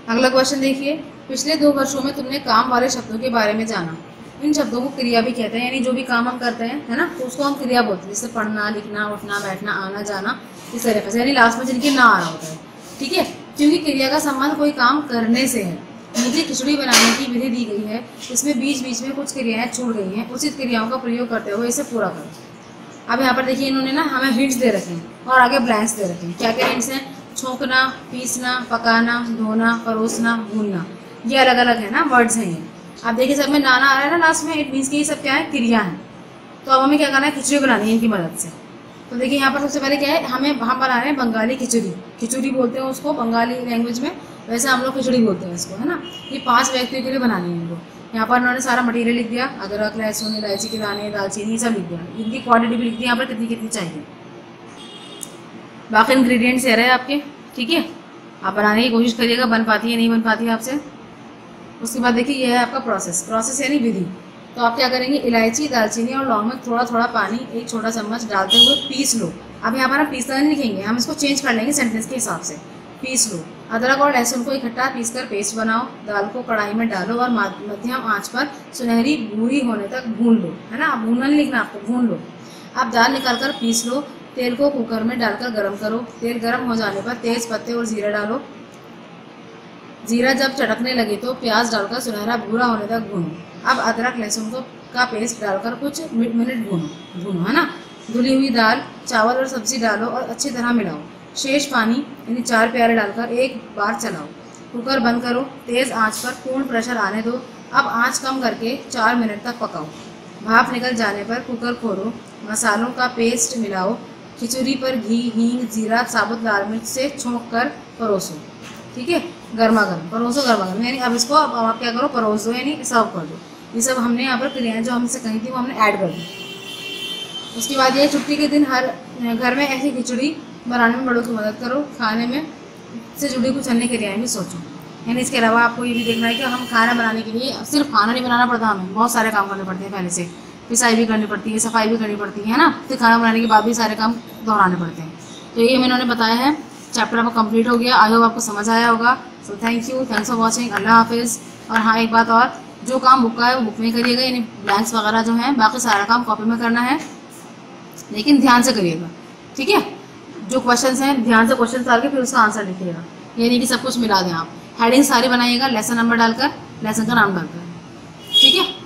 अगला क्वेश्चन देखिए, पिछले 2 वर्षों में तुमने काम वाले शब्दों के बारे में जाना। इन शब्दों को क्रिया भी कहते हैं, यानी जो भी काम हम करते हैं है ना, तो उसको हम क्रिया बोलते हैं, जैसे पढ़ना, लिखना, उठना, बैठना, आना जाना, इस तरह से, यानी लास्ट में जिनके ना आ रहा होता है। ठीक है, क्योंकि क्रिया का संबंध कोई काम करने से है। नीचे खिचड़ी बनाने की विधि दी गई है, इसमें बीच बीच में कुछ क्रियाएं छूट गई हैं, उचित क्रियाओं का प्रयोग करते हुए इसे पूरा करो। अब यहाँ पर देखिए इन्होंने ना हमें हिंट्स दे रखे हैं और आगे ब्लैंक्स दे रखे हैं। क्या क्या हिंट्स हैं? छोंकना, पीसना, पकाना, धोना, परोसना, भूनना, ये अलग अलग है ना वर्ड्स हैं ये। आप देखिए सब में नाना आ रहा है ना लास्ट में, इट मीन्स कि ये सब क्या है, क्रिया है। तो अब हमें क्या करना है, खिचड़ी बनानी है इनकी मदद से। तो देखिए यहाँ पर सबसे पहले क्या है, हम बना रहे हैं बंगाली खिचड़ी। खिचड़ी बोलते हैं उसको बंगाली लैंग्वेज में, वैसे हम लोग खिचड़ी बोलते हैं इसको, है ना। ये 5 व्यक्तियों के लिए बनानी है इनको। यहाँ पर उन्होंने सारा मटेरियल लिख दिया, अदरक, लहसुन, इलायची के दाने, दालचीनी, सब लिख दिया। इनकी क्वांटिटी भी लिख दी यहाँ पर, कितनी कितनी चाहिए। बाकी इंग्रेडिएंट्स ये रहे आपके। ठीक है, आप बनाने की कोशिश करिएगा, बन पाती है नहीं बन पाती है आपसे। उसके बाद देखिए ये है आपका प्रोसेस यानी विधि। तो आप क्या करेंगे, इलायची, दालचीनी और लौंग में थोड़ा थोड़ा पानी 1 छोटा चम्मच डालते हुए पीस लो। अब यहाँ पर हम पीसना नहीं लिखेंगे, हम इसको चेंज कर लेंगे सेंटेंस के हिसाब से। पीस लो। अदरक और लहसुन को इकट्ठा पीसकर पेस्ट बनाओ। दाल को कढ़ाई में डालो और मध्यम आंच पर सुनहरी भूरी होने तक भून लो, है ना। भूनना नहीं लिखना आपको, भून लो। अब दाल निकालकर पीस लो। तेल को कुकर में डालकर गर्म करो। तेल गर्म हो जाने पर तेज पत्ते और जीरा डालो। जीरा जब चटकने लगे तो प्याज डालकर सुनहरा भूरा होने तक भूनो। अब अदरक लहसुन का पेस्ट डालकर कुछ मिनट भूनो, है ना। धुली हुई दाल, चावल और सब्जी डालो और अच्छी तरह मिलाओ। शेष पानी यानी 4 प्याले डालकर एक बार चलाओ। कुकर बंद करो। तेज़ आंच पर पूर्ण प्रेशर आने दो। अब आंच कम करके 4 मिनट तक पकाओ। भाप निकल जाने पर कुकर खोलो। मसालों का पेस्ट मिलाओ। खिचड़ी पर घी, हींग, जीरा, साबुत लाल मिर्च से छोंक कर परोसो। ठीक है, गर्मा गर्म परोसो, गर्मा गर्म। यानी अब इसको अब आप क्या करो, परोस दो, यानी सर्व कर दो। ये सब हमने यहाँ पर क्रियाएं जो हमसे कही थी वो हमने ऐड कर दी। उसके बाद ये छुट्टी के दिन हर घर में ऐसी खिचड़ी बनाने में बड़ों की मदद करो। खाने में से जुड़ी कुछ अन्य क्रियाएं भी सोचो। यानी इसके अलावा आपको ये भी देखना है कि हम खाना बनाने के लिए सिर्फ खाना नहीं बनाना पड़ता, हमें बहुत सारे काम करने पड़ते हैं पहले से। पिसाई भी करनी पड़ती है, सफाई भी करनी पड़ती है ना। फिर खाना बनाने के बाद भी सारे काम दोहराने पड़ते हैं। तो ये मैंने उन्होंने बताया है। चैप्टर आपका कंप्लीट हो गया। आई होप आपको समझ आया होगा। So thank you, thanks for watching. अल्लाह हाफिज़। और हाँ, एक बात और, जो काम बुक का है वो बुक में करिएगा, यानी ब्लैंक्स वगैरह जो हैं, बाकी सारा काम कॉपी में करना है, लेकिन ध्यान से करिएगा। ठीक है, जो क्वेश्चंस हैं ध्यान से क्वेश्चन डाल के फिर उसका आंसर लिखिएगा, यानी कि सब कुछ मिला दें आप। हेडिंग सारी बनाइएगा लेसन नंबर डालकर, लेसन का नाम डालकर। ठीक है।